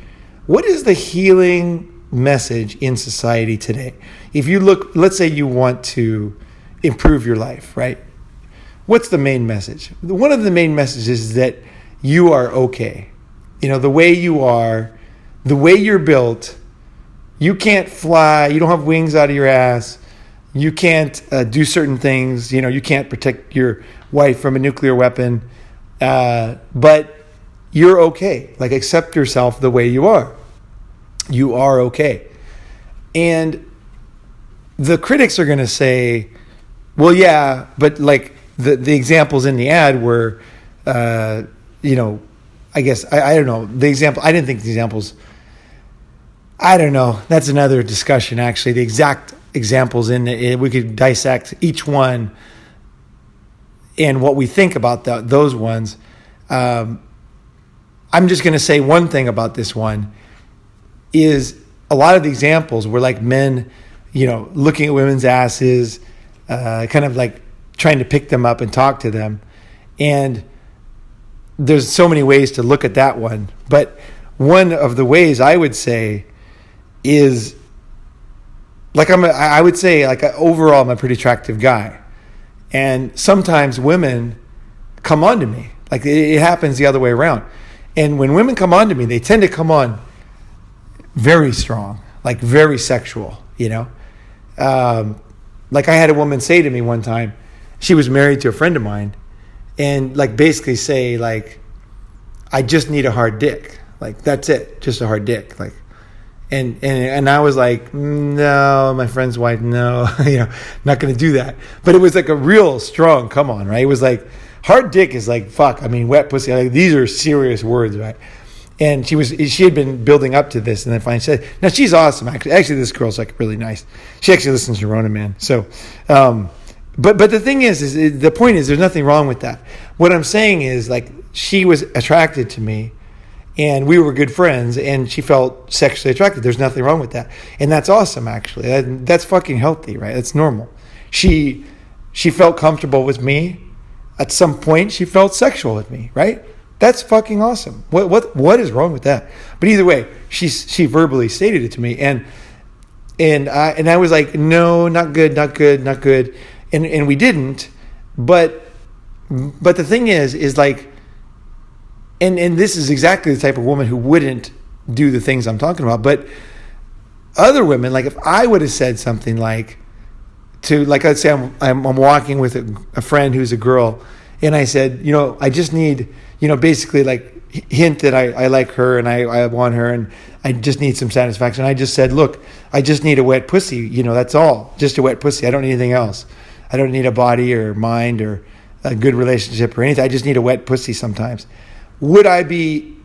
What is the healing message in society today? If you look, let's say you want to improve your life, right? What's the main message? One of the main messages is that you are okay. The way you are, the way you're built. You can't fly. You don't have wings out of your ass. You can't do certain things. You can't protect your wife from a nuclear weapon. But you're okay. Like, accept yourself the way you are. You are okay. And the critics are going to say, well, yeah, but like the examples in the ad were, I guess, I don't know. The example, I didn't think the examples... I don't know. That's another discussion, actually. The exact examples in it, we could dissect each one and what we think about those ones. I'm just going to say one thing about this one is a lot of the examples were like men, looking at women's asses, kind of like trying to pick them up and talk to them. And there's so many ways to look at that one. But one of the ways I would say is like I would say overall I'm a pretty attractive guy, and sometimes women come on to me. Like it happens the other way around, and when women come on to me, they tend to come on very strong, like very sexual. Like I had a woman say to me one time, she was married to a friend of mine, and like basically say like, I just need a hard dick. Like that's it, just a hard dick. Like. And I was like, no, my friend's wife, no, not going to do that. But it was like a real strong come on, right? It was like, hard dick is like, fuck, wet pussy. Like, these are serious words, right? And she had been building up to this, and then finally said, now she's awesome, actually. Actually, this girl's like really nice. She actually listens to Rona, man. So, but the thing is the point is there's nothing wrong with that. What I'm saying is like, she was attracted to me, and we were good friends, and she felt sexually attracted. There's nothing wrong with that. And that's awesome, actually. That's fucking healthy, right? That's normal. She felt comfortable with me. At some point, she felt sexual with me, right? That's fucking awesome. What is wrong with that? But either way, she verbally stated it to me, and I was like, no, not good. And we didn't. But the thing is like, And this is exactly the type of woman who wouldn't do the things I'm talking about. But other women, like if I would have said something like, let's say I'm walking with a friend who's a girl, and I said, I just need, basically like hint that I like her and I want her and I just need some satisfaction. I just said, look, I just need a wet pussy. That's all. Just a wet pussy. I don't need anything else. I don't need a body or mind or a good relationship or anything. I just need a wet pussy sometimes. Would I be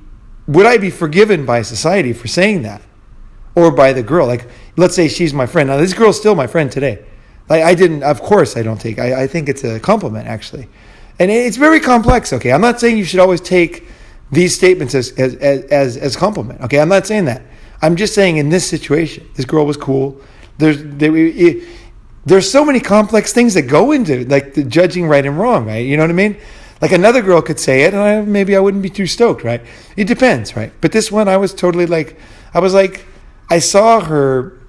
forgiven by society for saying that, or by the girl? Like, let's say she's my friend. Now, this girl's still my friend today. Of course I don't take. I think it's a compliment, actually, and it's very complex. Okay, I'm not saying you should always take these statements as compliment. Okay, I'm not saying that. I'm just saying in this situation, this girl was cool. There's so many complex things that go into like the judging right and wrong, right? You know what I mean? Like another girl could say it, and maybe I wouldn't be too stoked, right? It depends, right? But this one, I was totally like, I saw her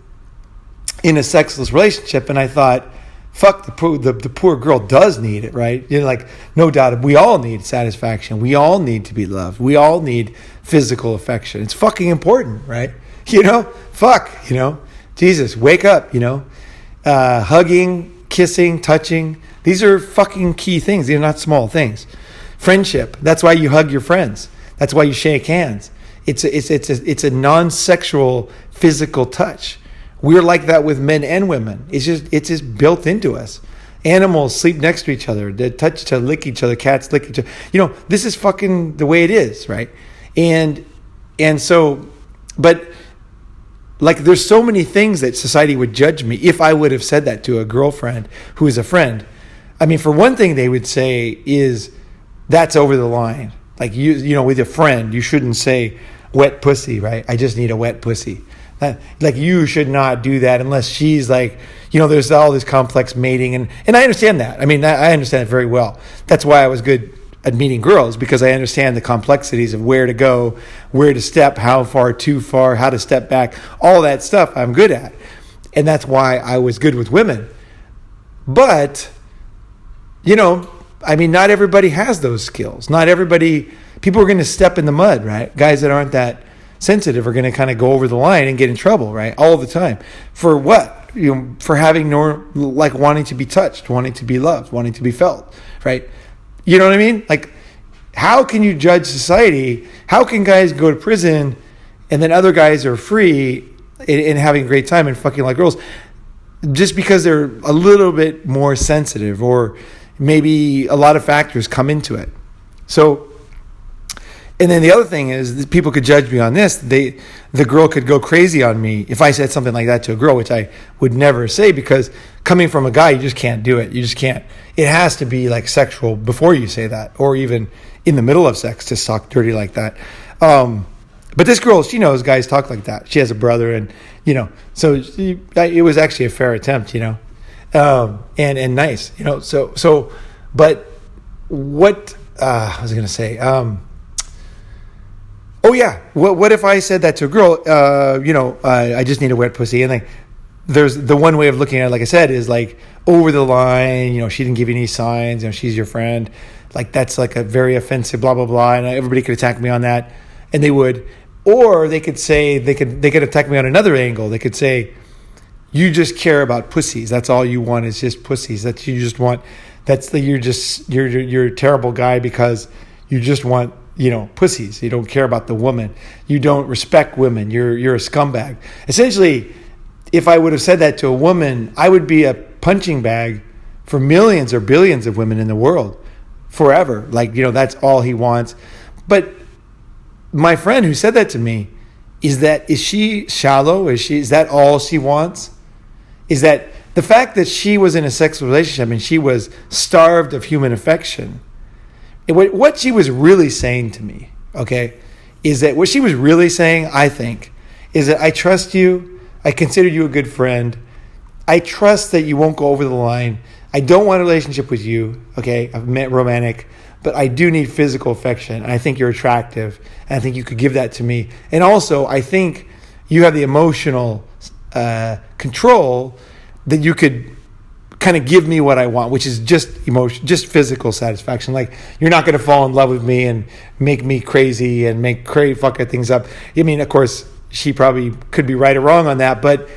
in a sexless relationship, and I thought, fuck, the poor girl does need it, right? You know, like, no doubt, we all need satisfaction. We all need to be loved. We all need physical affection. It's fucking important, right? You know, fuck, you know, Jesus, wake up, you know, hugging, kissing, touching. These are fucking key things. These are not small things. Friendship. That's why you hug your friends. That's why you shake hands. It's a non-sexual physical touch. We're like that with men and women. It's just built into us. Animals sleep next to each other. They touch each other, lick each other. Cats lick each other. You know, this is fucking the way it is, right? And so, but like, there's so many things that society would judge me if I would have said that to a girlfriend who is a friend. I mean, for one thing, they would say is that's over the line. Like, you know, with a friend, you shouldn't say wet pussy, right? I just need a wet pussy. Like, you should not do that unless she's like, you know, there's all this complex mating. And I understand that. I mean, I understand it very well. That's why I was good at meeting girls, because I understand the complexities of where to go, where to step, how far, too far, how to step back, all that stuff I'm good at. And that's why I was good with women. But, you know, I mean, not everybody has those skills. Not everybody, people are going to step in the mud, right? Guys that aren't that sensitive are going to kind of go over the line and get in trouble, right? All the time. For what? You know, for having like wanting to be touched, wanting to be loved, wanting to be felt, right? You know what I mean? Like, how can you judge society? How can guys go to prison and then other guys are free and having a great time and fucking like girls just because they're a little bit more sensitive, or maybe a lot of factors come into it? So, and then the other thing is that people could judge me on this. The girl could go crazy on me if I said something like that to a girl, which I would never say, because coming from a guy, you just can't do it. You just can't. It has to be like sexual before you say that, or even in the middle of sex to talk dirty like that. But this girl, she knows guys talk like that. She has a brother, and, you know, so it was actually a fair attempt, you know, and nice, you know. So, but what I was I going to say? Oh yeah, what if I said that to a girl? You know, I just need a wet pussy, and like, there's the one way of looking at it, like I said, is like over the line. You know, she didn't give you any signs. You know, she's your friend. Like, that's like a very offensive, blah blah blah, and everybody could attack me on that, and they would. Or they could say they could attack me on another angle. They could say, you just care about pussies. That's all you want is just pussies. That you just want. You're a terrible guy because you just want, you know, pussies. You don't care about the woman. You don't respect women. You're a scumbag. Essentially, if I would have said that to a woman, I would be a punching bag for millions or billions of women in the world forever. Like, you know, that's all he wants. But my friend who said that to me, is she shallow? Is that all she wants? Is that the fact that she was in a sexual relationship and she was starved of human affection? What she was really saying to me, okay, is that what she was really saying, I think, is that I trust you. I consider you a good friend. I trust that you won't go over the line. I don't want a relationship with you, okay? I've met romantic, but I do need physical affection. And I think you're attractive, and I think you could give that to me. And also, I think you have the emotional control that you could kind of give me what I want, which is just emotion, just physical satisfaction. Like, you're not going to fall in love with me and make me crazy and make crazy fucking things up. I mean, of course, she probably could be right or wrong on that, but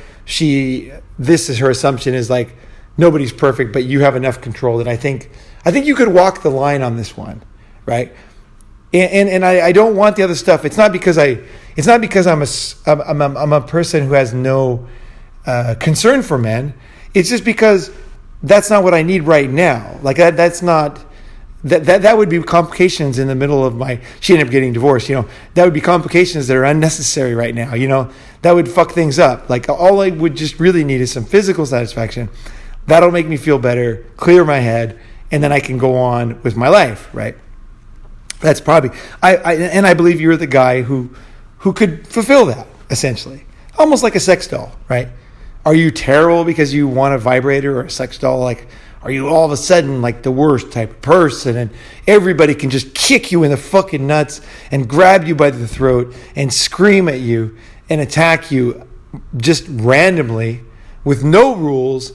this is her assumption, is like, nobody's perfect, but you have enough control that I think you could walk the line on this one, right? And I don't want the other stuff. It's not because I'm a person who has no concern for men. It's just because that's not what I need right now. Like, that's not that would be complications in the middle of she ended up getting divorced, you know. That would be complications that are unnecessary right now, you know. That would fuck things up. Like, all I would just really need is some physical satisfaction. That'll make me feel better, clear my head, and then I can go on with my life, right? That's probably I believe you're the guy who could fulfill that, essentially. Almost like a sex doll, right? Are you terrible because you want a vibrator or a sex doll? Like, are you all of a sudden like the worst type of person, and everybody can just kick you in the fucking nuts and grab you by the throat and scream at you and attack you just randomly with no rules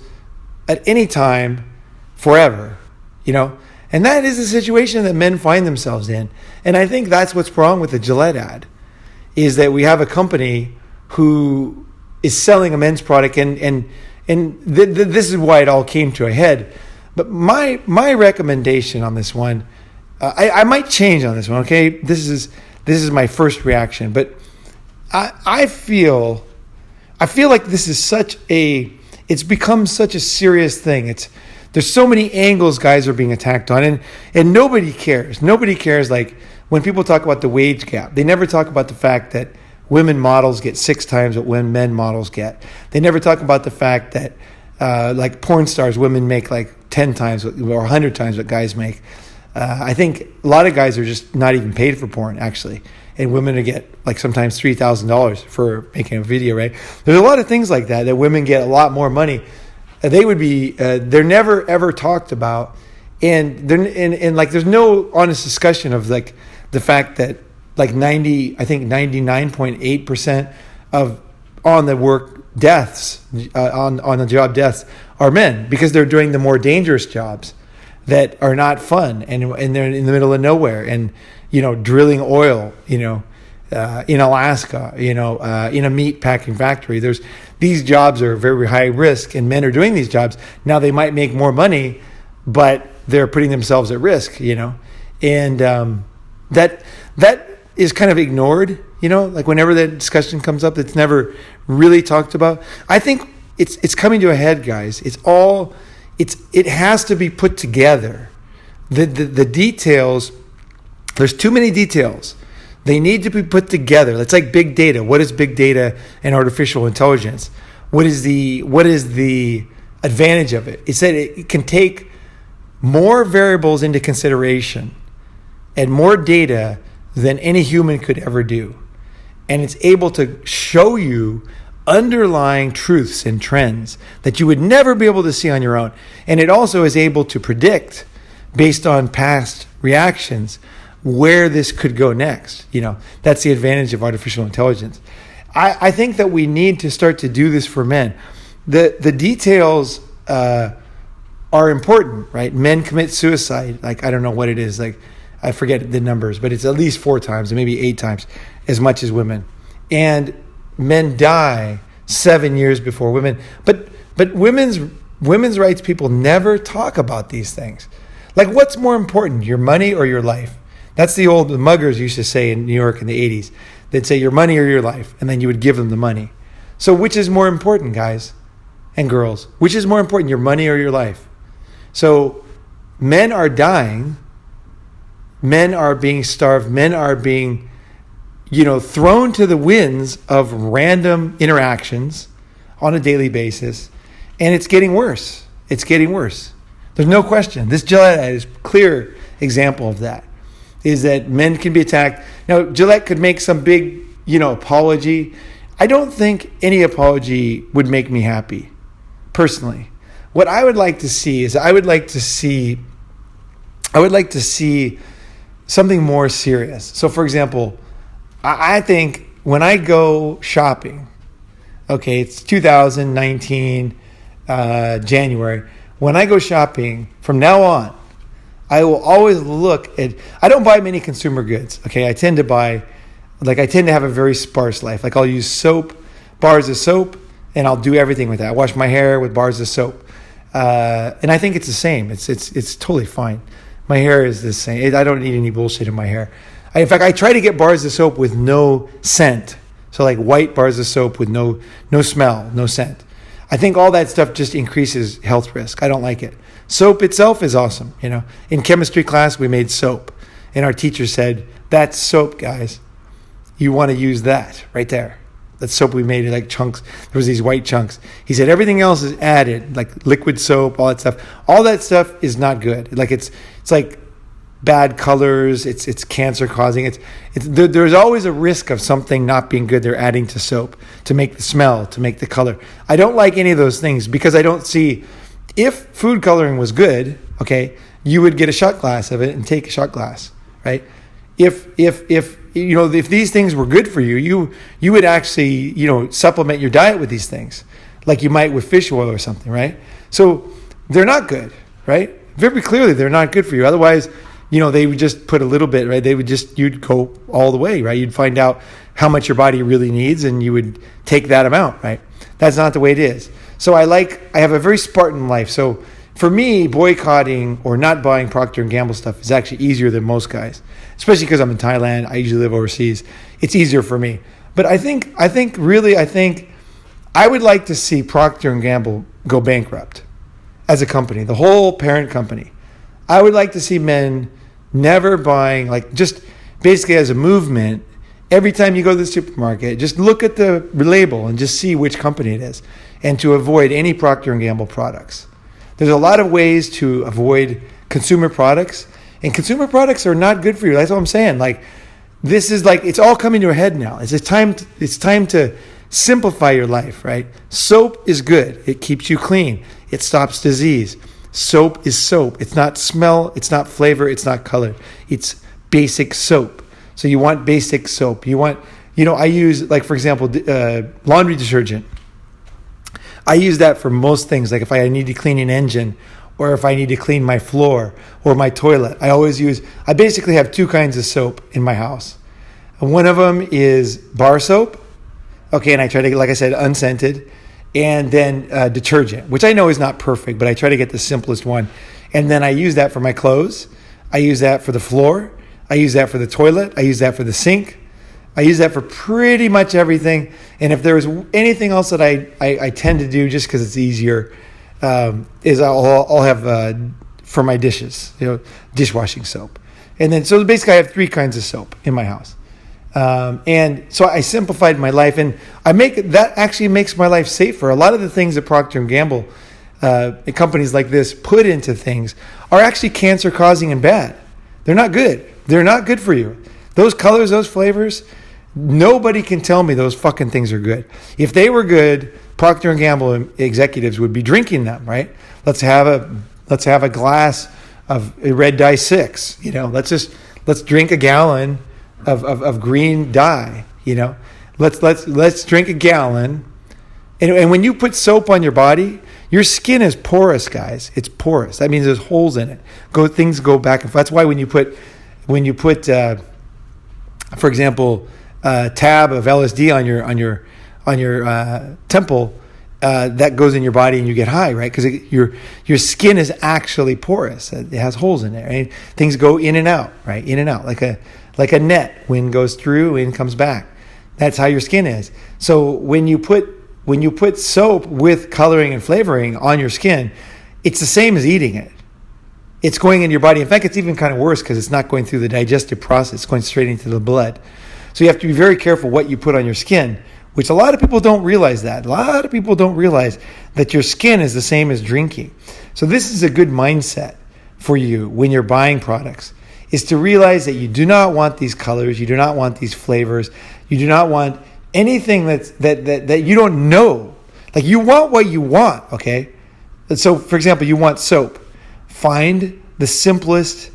at any time forever, And that is the situation that men find themselves in. And I think that's what's wrong with the Gillette ad, is that we have a company who is selling a men's product, and this is why it all came to a head. But my recommendation on this one, I might change on this one. Okay, this is my first reaction, but I feel like this is it's become such a serious thing. There's so many angles guys are being attacked on, and nobody cares. Nobody cares. Like when people talk about the wage gap, they never talk about the fact that women models get 6 times what men models get. They never talk about the fact that like porn stars, women make like 10 times or 100 times what guys make. I think a lot of guys are just not even paid for porn, actually. And women get like sometimes $3,000 for making a video, right? There's a lot of things like that women get a lot more money. They would be, they're never ever talked about. And like there's no honest discussion of like the fact that like 99.8% of on the work deaths, on the job deaths are men, because they're doing the more dangerous jobs that are not fun, and they're in the middle of nowhere, and drilling oil, in Alaska, in a meat packing factory. These jobs are very high risk, and men are doing these jobs. Now they might make more money, but they're putting themselves at risk, and that is kind of ignored, like whenever that discussion comes up, it's never really talked about. I think it's coming to a head, guys. It has to be put together. The details, there's too many details. They need to be put together. It's like big data. What is big data and artificial intelligence? What is the advantage of it? It's that it can take more variables into consideration and more data than any human could ever do. And it's able to show you underlying truths and trends that you would never be able to see on your own. And it also is able to predict, based on past reactions, where this could go next. That's the advantage of artificial intelligence. I think that we need to start to do this for men. The details are important, right? Men commit suicide, like I don't know what it is, like I forget the numbers, but it's at least 4 times, maybe 8 times as much as women. And men die 7 years before women. But women's rights people never talk about these things. Like, what's more important, your money or your life? That's the muggers used to say in New York in the 80s. They'd say your money or your life, and then you would give them the money. So which is more important, guys and girls? Which is more important, your money or your life? So men are dying. Men are being starved. Men are being, thrown to the winds of random interactions on a daily basis. And it's getting worse. It's getting worse. There's no question. This Gillette ad is a clear example of that, is that men can be attacked. Now, Gillette could make some big, apology. I don't think any apology would make me happy, personally. What I would like to see is I would like to see something more serious. So, for example, I think when I go shopping, okay, it's 2019, January. When I go shopping, from now on, I will always look at, I don't buy many consumer goods, okay? I tend to have a very sparse life. Like I'll use soap, bars of soap, and I'll do everything with that. I wash my hair with bars of soap. And I think it's the same. It's totally fine. My hair is the same. I don't need any bullshit in my hair. In fact, I try to get bars of soap with no scent. So like white bars of soap with no smell, no scent. I think all that stuff just increases health risk. I don't like it. Soap itself is awesome. In chemistry class, we made soap. And our teacher said, that's soap, guys. You want to use that right there. That soap we made, like chunks. There was these white chunks. He said, everything else is added, like liquid soap, all that stuff. All that stuff is not good. Like it's like bad colors. It's cancer causing. There's always a risk of something not being good. They're adding to soap to make the smell, to make the color. I don't like any of those things because I don't see, if food coloring was good, okay, you would get a shot glass of it and take a shot glass, right? If if these things were good for you, you would actually, supplement your diet with these things, like you might with fish oil or something, right? So they're not good, right? Very clearly, they're not good for you. Otherwise, they would just put a little bit, right? You'd go all the way, right? You'd find out how much your body really needs, and you would take that amount, right? That's not the way it is. So I have a very Spartan life. So for me, boycotting or not buying Procter & Gamble stuff is actually easier than most guys, especially because I'm in Thailand. I usually live overseas. It's easier for me. But I think I would like to see Procter & Gamble go bankrupt as a company, the whole parent company. I would like to see men never buying, just basically as a movement, every time you go to the supermarket, just look at the label and just see which company it is, and to avoid any Procter & Gamble products. There's a lot of ways to avoid consumer products, and consumer products are not good for you. That's what I'm saying. This is it's all coming to a head now. It's time to simplify your life, right? Soap is good. It keeps you clean. It stops disease. Soap is soap. It's not smell. It's not flavor. It's not color. It's basic soap. So you want basic soap. You want, I use, for example, laundry detergent. I use that for most things. Like if I need to clean an engine, or if I need to clean my floor or my toilet, I basically have two kinds of soap in my house. And one of them is bar soap. Okay, and I try to get, like I said, unscented. And then detergent, which I know is not perfect, but I try to get the simplest one. And then I use that for my clothes. I use that for the floor. I use that for the toilet. I use that for the sink. I use that for pretty much everything. And if there's anything else that I tend to do just because it's easier, is I'll have for my dishes, dishwashing soap. And then, so basically I have three kinds of soap in my house. And so I simplified my life, and that actually makes my life safer. A lot of the things that Procter & Gamble, companies like this put into things are actually cancer causing and bad. They're not good. They're not good for you. Those colors, those flavors, nobody can tell me those fucking things are good. If they were good, Procter & Gamble executives would be drinking them, right? Let's have a glass of Red Dye 6, let's drink a gallon of green dye, let's drink a gallon. And when you put soap on your body, your skin is porous, guys. It's porous. That means there's holes in it. Things go back and forth. That's why when you put, for example, a tab of LSD on your temple, that goes in your body and you get high, right? Because your skin is actually porous. It has holes in it, and things go in and out, right? In and out, like a net. Wind goes through, wind comes back. That's how your skin is. So when you put soap with coloring and flavoring on your skin, it's the same as eating it. It's going in your body. In fact, it's even kind of worse because it's not going through the digestive process. It's going straight into the blood. So you have to be very careful what you put on your skin, which a lot of people don't realize that. A lot of people don't realize that your skin is the same as drinking. So this is a good mindset for you when you're buying products, is to realize that you do not want these colors, you do not want these flavors, you do not want anything that you don't know. You want what you want, okay? So, for example, you want soap. Find the simplest,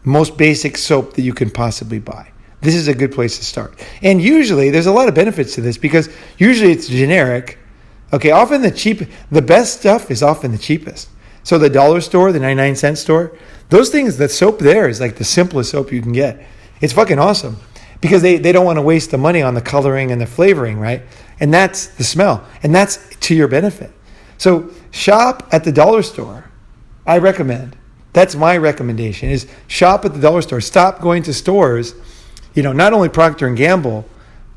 most basic soap that you can possibly buy. This is a good place to start. And usually, there's a lot of benefits to this because usually it's generic. Okay, often the best stuff is often the cheapest. So the dollar store, the 99-cent store, those things, the soap there is the simplest soap you can get. It's fucking awesome because they don't want to waste the money on the coloring and the flavoring, right? And that's the smell. And that's to your benefit. So shop at the dollar store. I recommend. That's my recommendation, is shop at the dollar store. Stop going to stores, not only Procter & Gamble,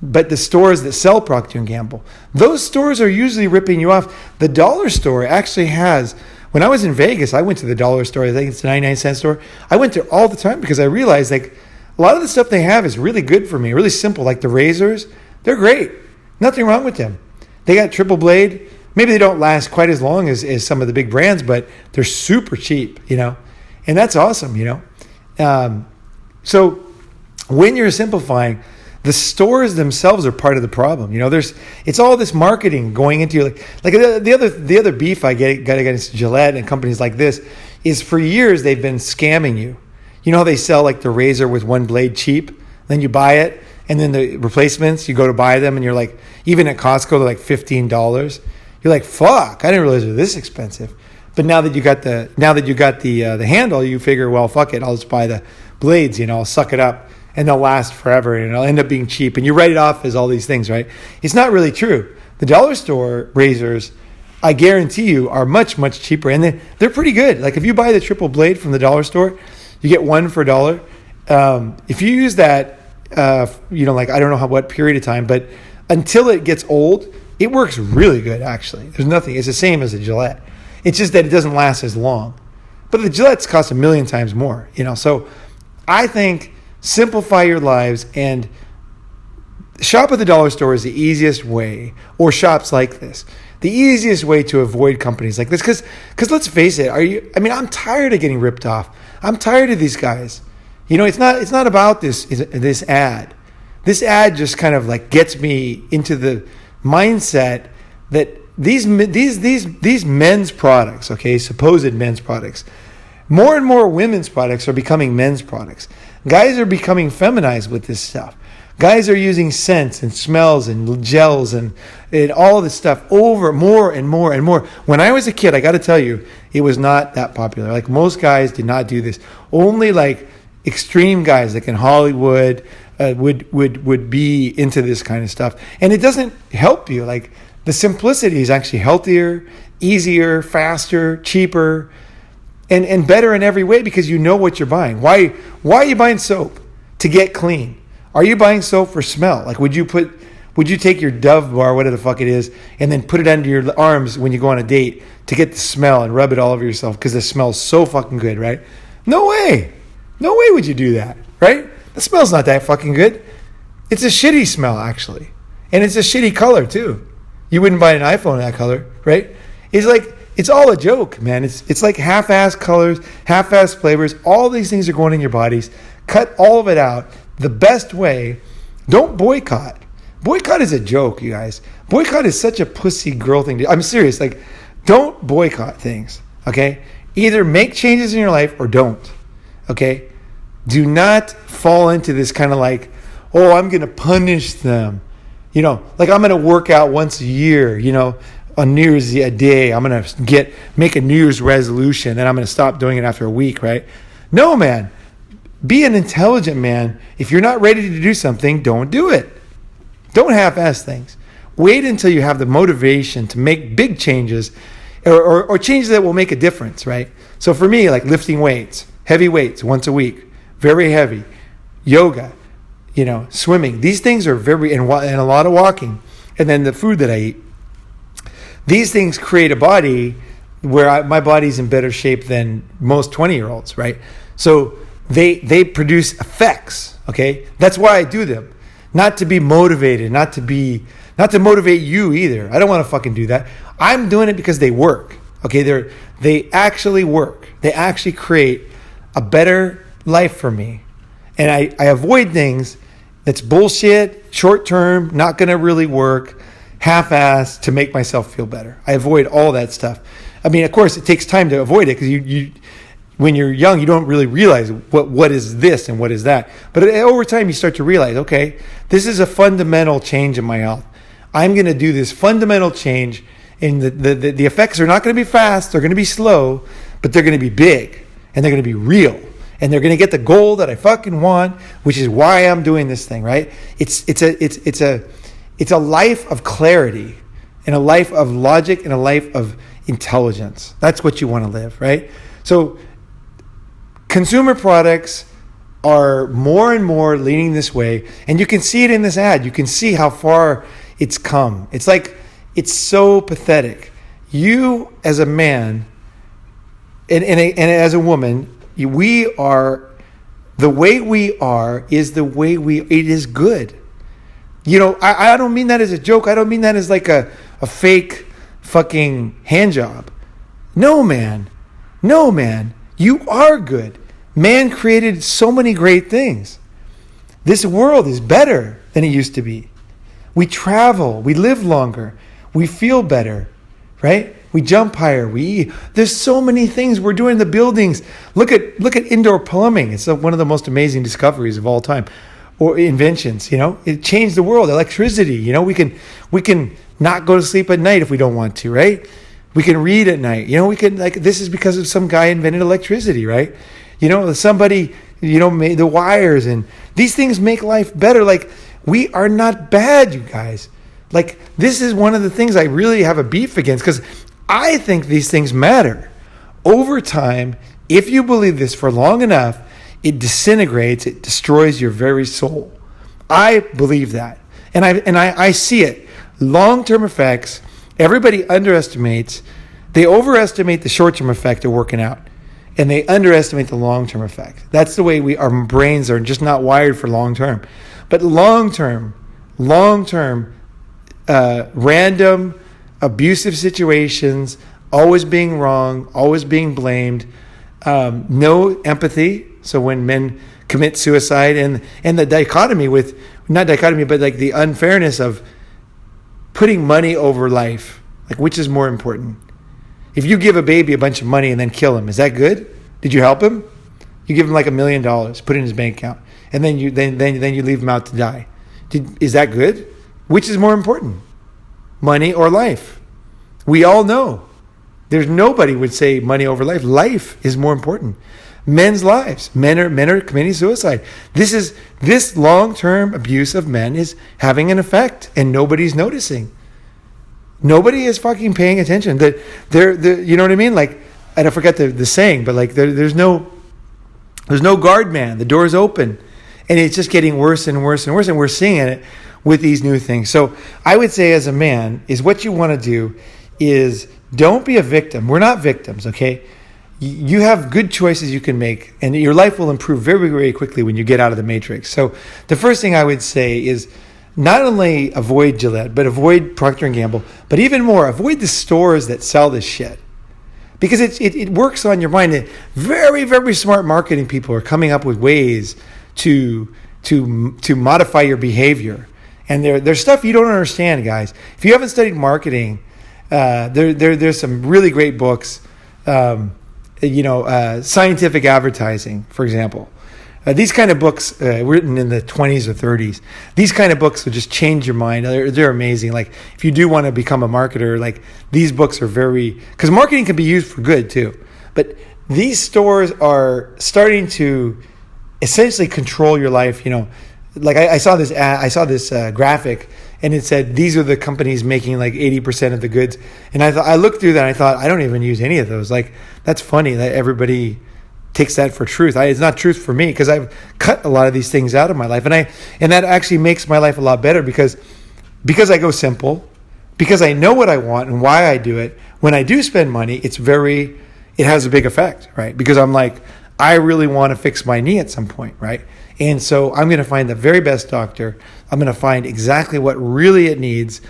but the stores that sell Procter & Gamble. Those stores are usually ripping you off. The dollar store actually has, when I was in Vegas, I went to the dollar store. I think it's the 99-cent store. I went there all the time because I realized a lot of the stuff they have is really good for me, really simple. Like the razors, they're great. Nothing wrong with them. They got triple blade. Maybe they don't last quite as long as some of the big brands, but they're super cheap, and that's awesome, So when you're simplifying, the stores themselves are part of the problem. It's all this marketing going into the other beef I got against Gillette and companies like this is for years they've been scamming you. You know how they sell the razor with one blade cheap, then you buy it and then the replacements, you go to buy them and you're like, even at Costco, they're like $15. You're like, fuck, I didn't realize they're this expensive. But now that you got the handle, you figure, well, fuck it, I'll just buy the blades, I'll suck it up and they'll last forever and it'll end up being cheap. And you write it off as all these things, right? It's not really true. The dollar store razors, I guarantee you, are much, much cheaper. And they're pretty good. Like if you buy the triple blade from the dollar store, you get one for $1. If you use that, like I don't know what period of time, but until it gets old, it works really good, actually. There's nothing. It's the same as a Gillette. It's just that it doesn't last as long. But the Gillettes cost 1,000,000 times more, So I think simplify your lives and shop at the dollar store is the easiest way, or shops like this. The easiest way to avoid companies like this, because let's face it, I'm tired of getting ripped off. I'm tired of these guys. It's not about this ad. This ad just kind of like gets me into the mindset that these men's products, okay, supposed men's products, more and more women's products are becoming men's products. Guys are becoming feminized with this stuff. Guys are using scents and smells and gels and all of this stuff over more and more and more. When I was a kid, I got to tell you, it was not that popular. Like most guys did not do this. Only like extreme guys like in Hollywood would be into this kind of stuff. And it doesn't help you. Like the simplicity is actually healthier, easier, faster, cheaper, and better in every way because you know what you're buying. Why are you buying soap? To get clean. Are you buying soap for smell? Like would you take your Dove bar, whatever the fuck it is, and then put it under your arms when you go on a date to get the smell and rub it all over yourself because it smells so fucking good, right? No way. No way would you do that, right? The smell's not that fucking good. It's a shitty smell, actually. And it's a shitty color, too. You wouldn't buy an iPhone in that color, right? It's all a joke, man. It's like half-ass colors, half-ass flavors. All these things are going in your bodies. Cut all of it out. The best way, don't boycott. Boycott is a joke, you guys. Boycott is such a pussy girl thing. I'm serious. Like, don't boycott things, okay? Either make changes in your life or don't, okay? Do not fall into this kind of like, oh, I'm going to punish them. Like I'm going to work out once a year, on New Year's Day. I'm going to make a New Year's resolution and I'm going to stop doing it after a week, right? No, man. Be an intelligent man. If you're not ready to do something, don't do it. Don't half-ass things. Wait until you have the motivation to make big changes or changes that will make a difference, right? So for me, like lifting weights, heavy weights once a week, very heavy, yoga, swimming. These things are and a lot of walking. And then the food that I eat. These things create a body where my body's in better shape than most 20-year-olds, right? So they produce effects, okay? That's why I do them. Not to be motivated, not to motivate you either. I don't want to fucking do that. I'm doing it because they work, okay? They actually work. They actually create a better life for me. And I avoid things that's bullshit, short-term, not going to really work, half-assed to make myself feel better. I avoid all that stuff. I mean, of course, it takes time to avoid it because you when you're young, you don't really realize what is this and what is that. But over time, you start to realize, okay, this is a fundamental change in my health. I'm going to do this fundamental change, and the effects are not going to be fast. They're going to be slow, but they're going to be big, and they're going to be real. And they're going to get the goal that I fucking want, which is why I'm doing this thing, right? It's a life of clarity, and a life of logic, and a life of intelligence. That's what you want to live, right? So consumer products are more and more leaning this way, and you can see it in this ad. You can see how far it's come. It's like, it's so pathetic. You as a man and as a woman, we are, the way we are is the way it is good. I don't mean that as a joke. I don't mean that as like a fake fucking hand job. No, man. You are good. Man created so many great things. This world is better than it used to be. We travel. We live longer. We feel better, right? We jump higher. We eat. There's so many things we're doing in the buildings. Look at indoor plumbing. It's one of the most amazing discoveries of all time. or inventions. It changed the world. Electricity. We can not go to sleep at night if we don't want to, right? We can read at night. We can this is because of some guy invented electricity, right? Somebody made the wires, and these things make life better. We are not bad, you guys. This is one of the things I really have a beef against, because I think these things matter. Over time, if you believe this for long enough, it disintegrates, it destroys your very soul. I believe that. And I see it. Long-term effects, everybody underestimates. They overestimate the short-term effect of working out, and they underestimate the long-term effect. That's the way our brains are just not wired for long-term. But long-term, random, abusive situations, always being wrong, always being blamed, no empathy. So when men commit suicide, and the dichotomy but the unfairness of putting money over life, which is more important? If you give a baby a bunch of money and then kill him, is that good? Did you help him? You give him $1 million, put it in his bank account, and then you leave him out to die. Is that good? Which is more important, money or life? We all know. There's nobody would say money over life. Life is more important. Men's lives. Men are committing suicide. This long-term abuse of men is having an effect, and nobody's noticing. Nobody is fucking paying attention. You know what I mean? I forgot the saying, but there's no guard man. The door's open, and it's just getting worse and worse and worse, and we're seeing it with these new things. So I would say, as a man, is what you want to do is don't be a victim. We're not victims, okay? You have good choices you can make, and your life will improve very, very quickly when you get out of the matrix. So the first thing I would say is not only avoid Gillette, but avoid Procter & Gamble, but even more, avoid the stores that sell this shit. Because it works on your mind. Very, very smart marketing people are coming up with ways to modify your behavior. And there's stuff you don't understand, guys. If you haven't studied marketing, there's some really great books. Scientific advertising, for example. These kind of books written in the 20s or 30s, these kind of books will just change your mind. They're amazing. If you do want to become a marketer, these books are because marketing can be used for good too. But these stores are starting to essentially control your life. I saw this ad, I saw this graphic, and it said these are the companies making 80% of the goods. And I looked through that and I thought, I don't even use any of those. That's funny that everybody takes that for truth. It's not truth for me, because I've cut a lot of these things out of my life, and that actually makes my life a lot better because I go simple, because I know what I want and why I do it. When I do spend money, it has a big effect, right? Because I'm I really want to fix my knee at some point, right? And so I'm going to find the very best doctor. I'm going to find exactly what really it needs.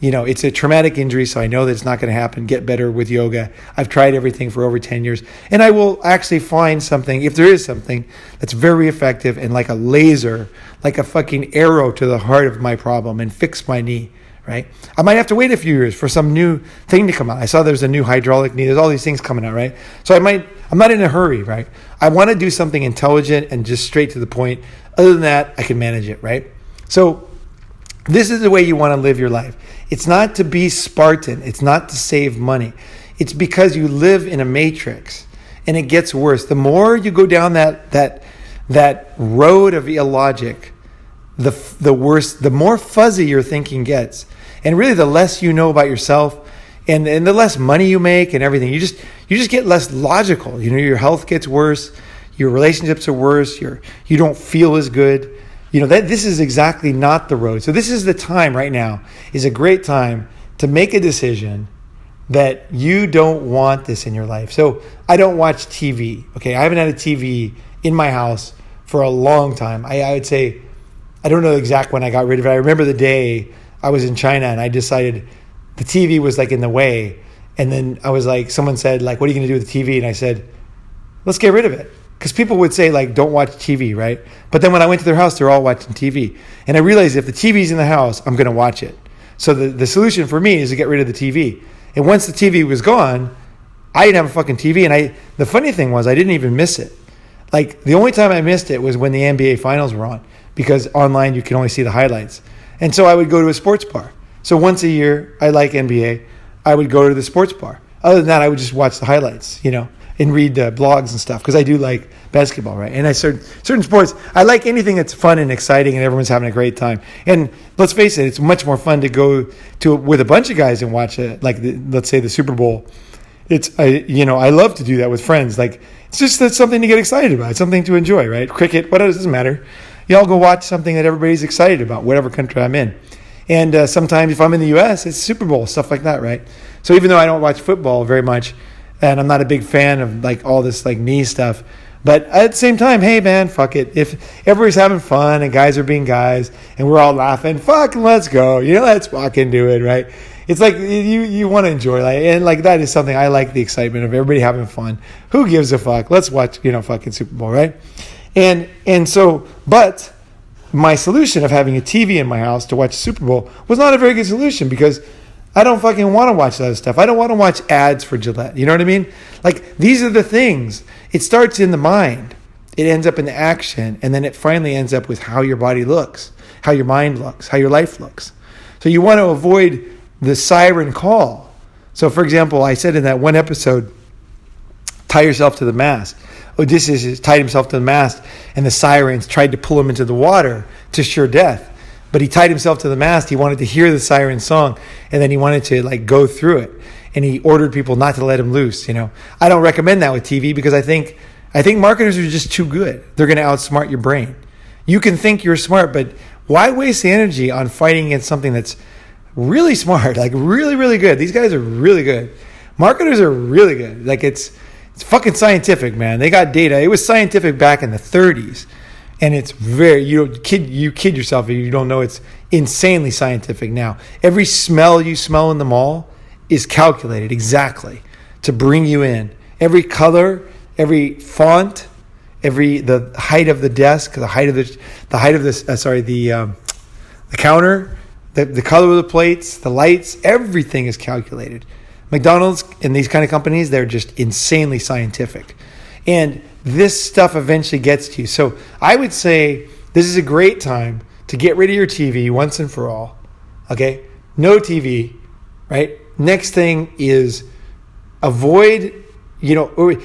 It's a traumatic injury, so I know that it's not going to happen. Get better with yoga. I've tried everything for over 10 years. And I will actually find something, if there is something, that's very effective and like a laser, like a fucking arrow to the heart of my problem, and fix my knee, right? I might have to wait a few years for some new thing to come out. I saw there's a new hydraulic knee. There's all these things coming out, right? So I'm not in a hurry, right? I want to do something intelligent and just straight to the point. Other than that, I can manage it, right? So this is the way you want to live your life. It's not to be Spartan. It's not to save money. It's because you live in a matrix, and it gets worse. The more you go down that road of illogic, the worse, the more fuzzy your thinking gets, and really the less you know about yourself, and the less money you make and everything. You just get less logical. Your health gets worse, your relationships are worse, you don't feel as good. This is exactly not the road. So this is the time right now, is a great time to make a decision that you don't want this in your life. So I don't watch TV. Okay, I haven't had a TV in my house for a long time. I would say, I don't know exact when I got rid of it. I remember the day I was in China and I decided the TV was in the way. And then I was someone said, what are you going to do with the TV? And I said, let's get rid of it. Because people would say, don't watch TV, right? But then when I went to their house, they're all watching TV. And I realized if the TV's in the house, I'm going to watch it. So the solution for me is to get rid of the TV. And once the TV was gone, I didn't have a fucking TV. And the funny thing was, I didn't even miss it. The only time I missed it was when the NBA finals were on. because online you can only see the highlights. And so I would go to a sports bar. So once a year, I like NBA, I would go to the sports bar. Other than that, I would just watch the highlights, and read blogs and stuff, because I do like basketball, right? And certain sports, I like anything that's fun and exciting and everyone's having a great time. And let's face it, it's much more fun to go to with a bunch of guys and watch it, like let's say the Super Bowl. I love to do that with friends. Like, that's something to get excited about. It's something to enjoy, right? Cricket, whatever, it doesn't matter. Y'all go watch something that everybody's excited about, whatever country I'm in. And sometimes if I'm in the U.S., it's Super Bowl, stuff like that, right? So even though I don't watch football very much, and I'm not a big fan of like all this like knee stuff, but at the same time, hey man, fuck it. If everybody's having fun and guys are being guys and we're all laughing, fucking let's go. Let's fucking do it, right? It's like you want to enjoy, and like that is something I like, the excitement of everybody having fun. Who gives a fuck? Let's watch, fucking Super Bowl, right? And so, but my solution of having a TV in my house to watch Super Bowl was not a very good solution, because I don't fucking want to watch that stuff. I don't want to watch ads for Gillette. You know what I mean? Like, these are the things. It starts in the mind. It ends up in the action. And then it finally ends up with how your body looks, how your mind looks, how your life looks. So you want to avoid the siren call. So, for example, I said in that one episode, tie yourself to the mast. Odysseus tied himself to the mast, and the sirens tried to pull him into the water to sure death. But he tied himself to the mast. He wanted to hear the siren song, and then he wanted to like go through it. And he ordered people not to let him loose. I don't recommend that with TV, because I think marketers are just too good. They're going to outsmart your brain. You can think you're smart, but why waste the energy on fighting against something that's really smart, like really, really good? These guys are really good. Marketers are really good. Like, it's fucking scientific, man. They got data. It was scientific back in the 30s. And it's very, you kid yourself if you don't know, it's insanely scientific now. Every smell you smell in the mall is calculated exactly to bring you in. Every color, every font, the height of the desk, the counter, the color of the plates, the lights, everything is calculated. McDonald's and these kind of companies, they're just insanely scientific. And this stuff eventually gets to you. So I would say this is a great time to get rid of your TV once and for all. Okay? No TV, right? Next thing is avoid, avoid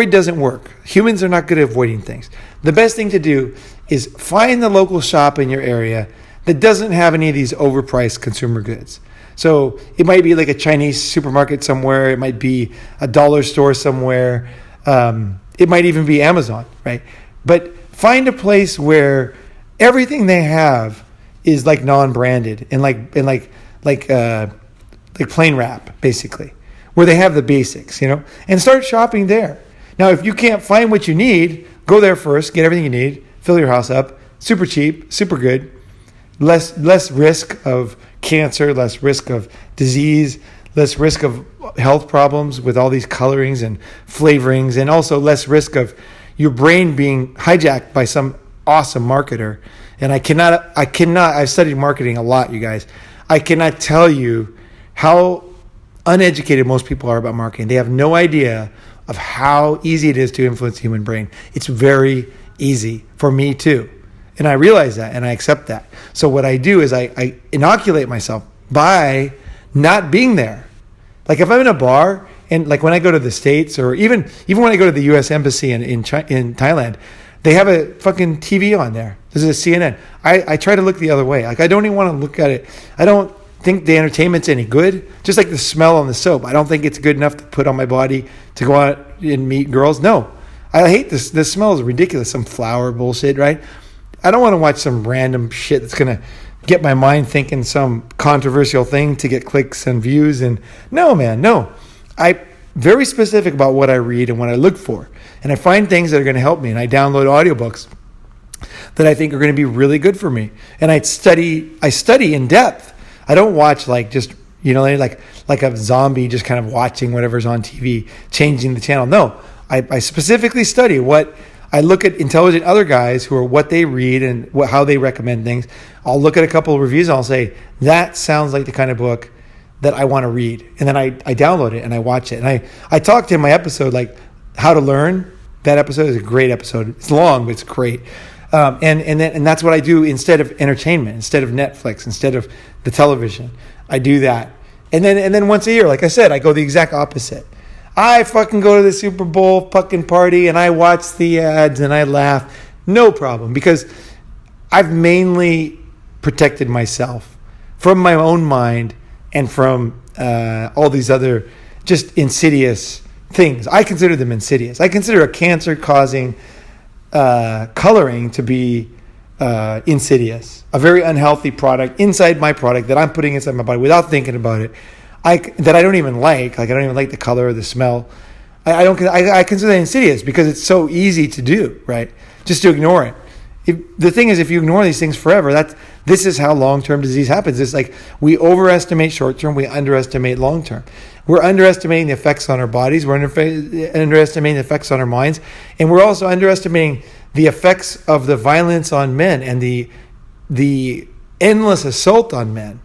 doesn't work. Humans are not good at avoiding things. The best thing to do is find the local shop in your area that doesn't have any of these overpriced consumer goods. So it might be like a Chinese supermarket somewhere. It might be a dollar store somewhere. It might even be Amazon, right? But find a place where everything they have is like non-branded and like plain wrap, basically, where they have the basics, and start shopping there. Now, if you can't find what you need, go there first, get everything you need, fill your house up, super cheap, super good, less risk of cancer, less risk of disease, less risk of health problems with all these colorings and flavorings, and also less risk of your brain being hijacked by some awesome marketer. And I've studied marketing a lot, you guys. I cannot tell you how uneducated most people are about marketing. They have no idea of how easy it is to influence the human brain. It's very easy for me too. And I realize that, and I accept that. So what I do is I inoculate myself by not being there. Like, if I'm in a bar, and like when I go to the States, or even when I go to the U.S. Embassy in Thailand, they have a fucking TV on there. This is a CNN. I try to look the other way. Like, I don't even want to look at it. I don't think the entertainment's any good. Just like the smell on the soap. I don't think it's good enough to put on my body to go out and meet girls. No. I hate this. The smell is ridiculous. Some flower bullshit, right? I don't want to watch some random shit that's going to get my mind thinking some controversial thing to get clicks and views. And no, man, no. I'm very specific about what I read and what I look for. And I find things that are going to help me. And I download audiobooks that I think are going to be really good for me. And I study in depth. I don't watch like just, like a zombie just kind of watching whatever's on TV, changing the channel. No, I specifically study what I look at intelligent other guys who are what they read and how they recommend things. I'll look at a couple of reviews and I'll say, that sounds like the kind of book that I want to read. And then I download it and I watch it. And I talked in my episode, like How to Learn. That episode is a great episode. It's long, but it's great. And that's what I do instead of entertainment, instead of Netflix, instead of the television. I do that. And then once a year, like I said, I go the exact opposite. I fucking go to the Super Bowl fucking party and I watch the ads and I laugh. No problem. Because I've mainly protected myself from my own mind and from all these other just insidious things. I consider them insidious. I consider a cancer-causing coloring to be insidious, a very unhealthy product inside my product that I'm putting inside my body without thinking about it. That I don't even like I don't even like the color or the smell. I consider that insidious because it's so easy to do, right? Just to ignore it. The thing is, if you ignore these things forever, this is how long-term disease happens. It's like we overestimate short-term, we underestimate long-term. We're underestimating the effects on our bodies, we're underestimating the effects on our minds, and we're also underestimating the effects of the violence on men and the endless assault on men,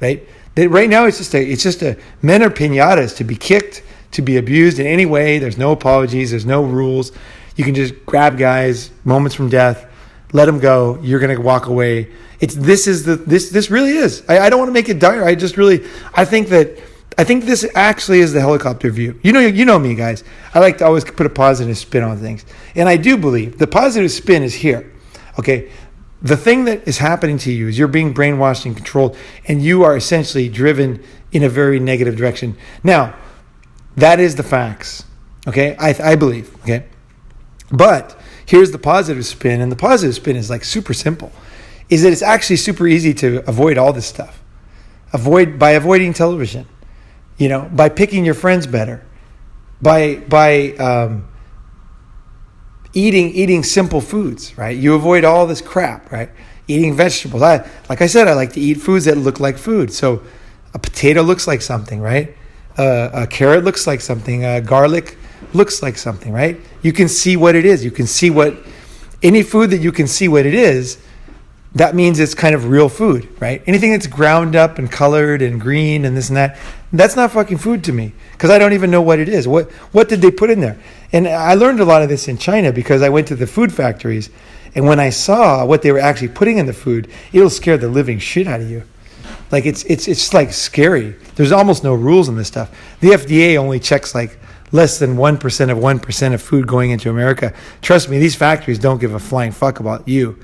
right? Right now, it's just a men are piñatas to be kicked, to be abused in any way. There's no apologies. There's no rules. You can just grab guys, moments from death, let them go. You're gonna walk away. This really is. I don't want to make it dire. I think this actually is the helicopter view. You know me, guys. I like to always put a positive spin on things, and I do believe the positive spin is here. Okay. The thing that is happening to you is you're being brainwashed and controlled, and you are essentially driven in a very negative direction. Now, that is the facts, okay? I believe, okay? But here's the positive spin, and the positive spin is like super simple, is that it's actually super easy to avoid all this stuff. By avoiding television, by picking your friends better, by eating simple foods, right? You avoid all this crap, right? Eating vegetables. Like I said, I like to eat foods that look like food. So a potato looks like something, right? A carrot looks like something. Garlic looks like something, right? You can see what it is. You can see any food that you can see what it is, that means it's kind of real food, right? Anything that's ground up and colored and green and this and that, that's not fucking food to me because I don't even know what it is. What did they put in there? And I learned a lot of this in China because I went to the food factories, and when I saw what they were actually putting in the food, it'll scare the living shit out of you. Like it's like scary. There's almost no rules on this stuff. The FDA only checks like less than 1% of food going into America. Trust me, these factories don't give a flying fuck about you.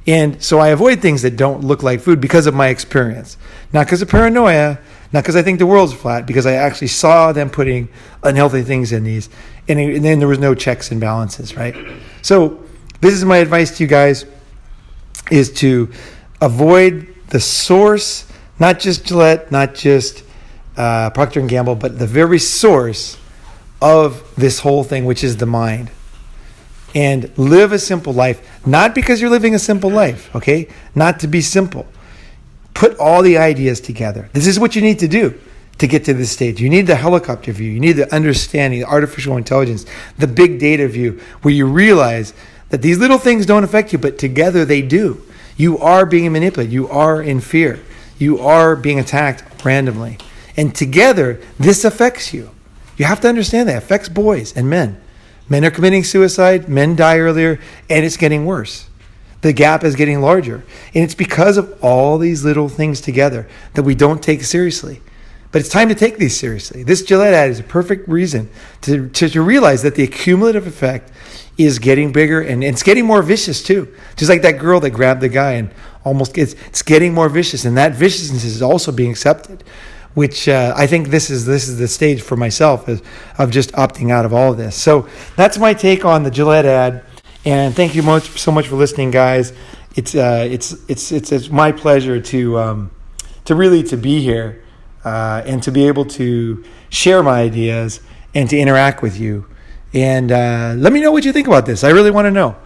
And so I avoid things that don't look like food because of my experience. Not because of paranoia, not because I think the world's flat, because I actually saw them putting unhealthy things in these. And then there was no checks and balances, right? So this is my advice to you guys, is to avoid the source, not just Gillette, not just Procter & Gamble, but the very source of this whole thing, which is the mind. And live a simple life, not because you're living a simple life, okay? Not to be simple. Put all the ideas together. This is what you need to do to get to this stage. You need the helicopter view. You need the understanding, the artificial intelligence, the big data view, where you realize that these little things don't affect you, but together they do. You are being manipulated. You are in fear. You are being attacked randomly. And together, this affects you. You have to understand that. It affects boys and men. Men are committing suicide, men die earlier, and it's getting worse. The gap is getting larger. And it's because of all these little things together that we don't take seriously. But it's time to take these seriously. This Gillette ad is a perfect reason to realize that the cumulative effect is getting bigger, and it's getting more vicious too. Just like that girl that grabbed the guy and it's getting more vicious, and that viciousness is also being accepted. Which I think this is the stage for myself of just opting out of all of this. So that's my take on the Gillette ad, and thank you so much for listening, guys. It's my pleasure to really be here and to be able to share my ideas and to interact with you. And let me know what you think about this. I really want to know.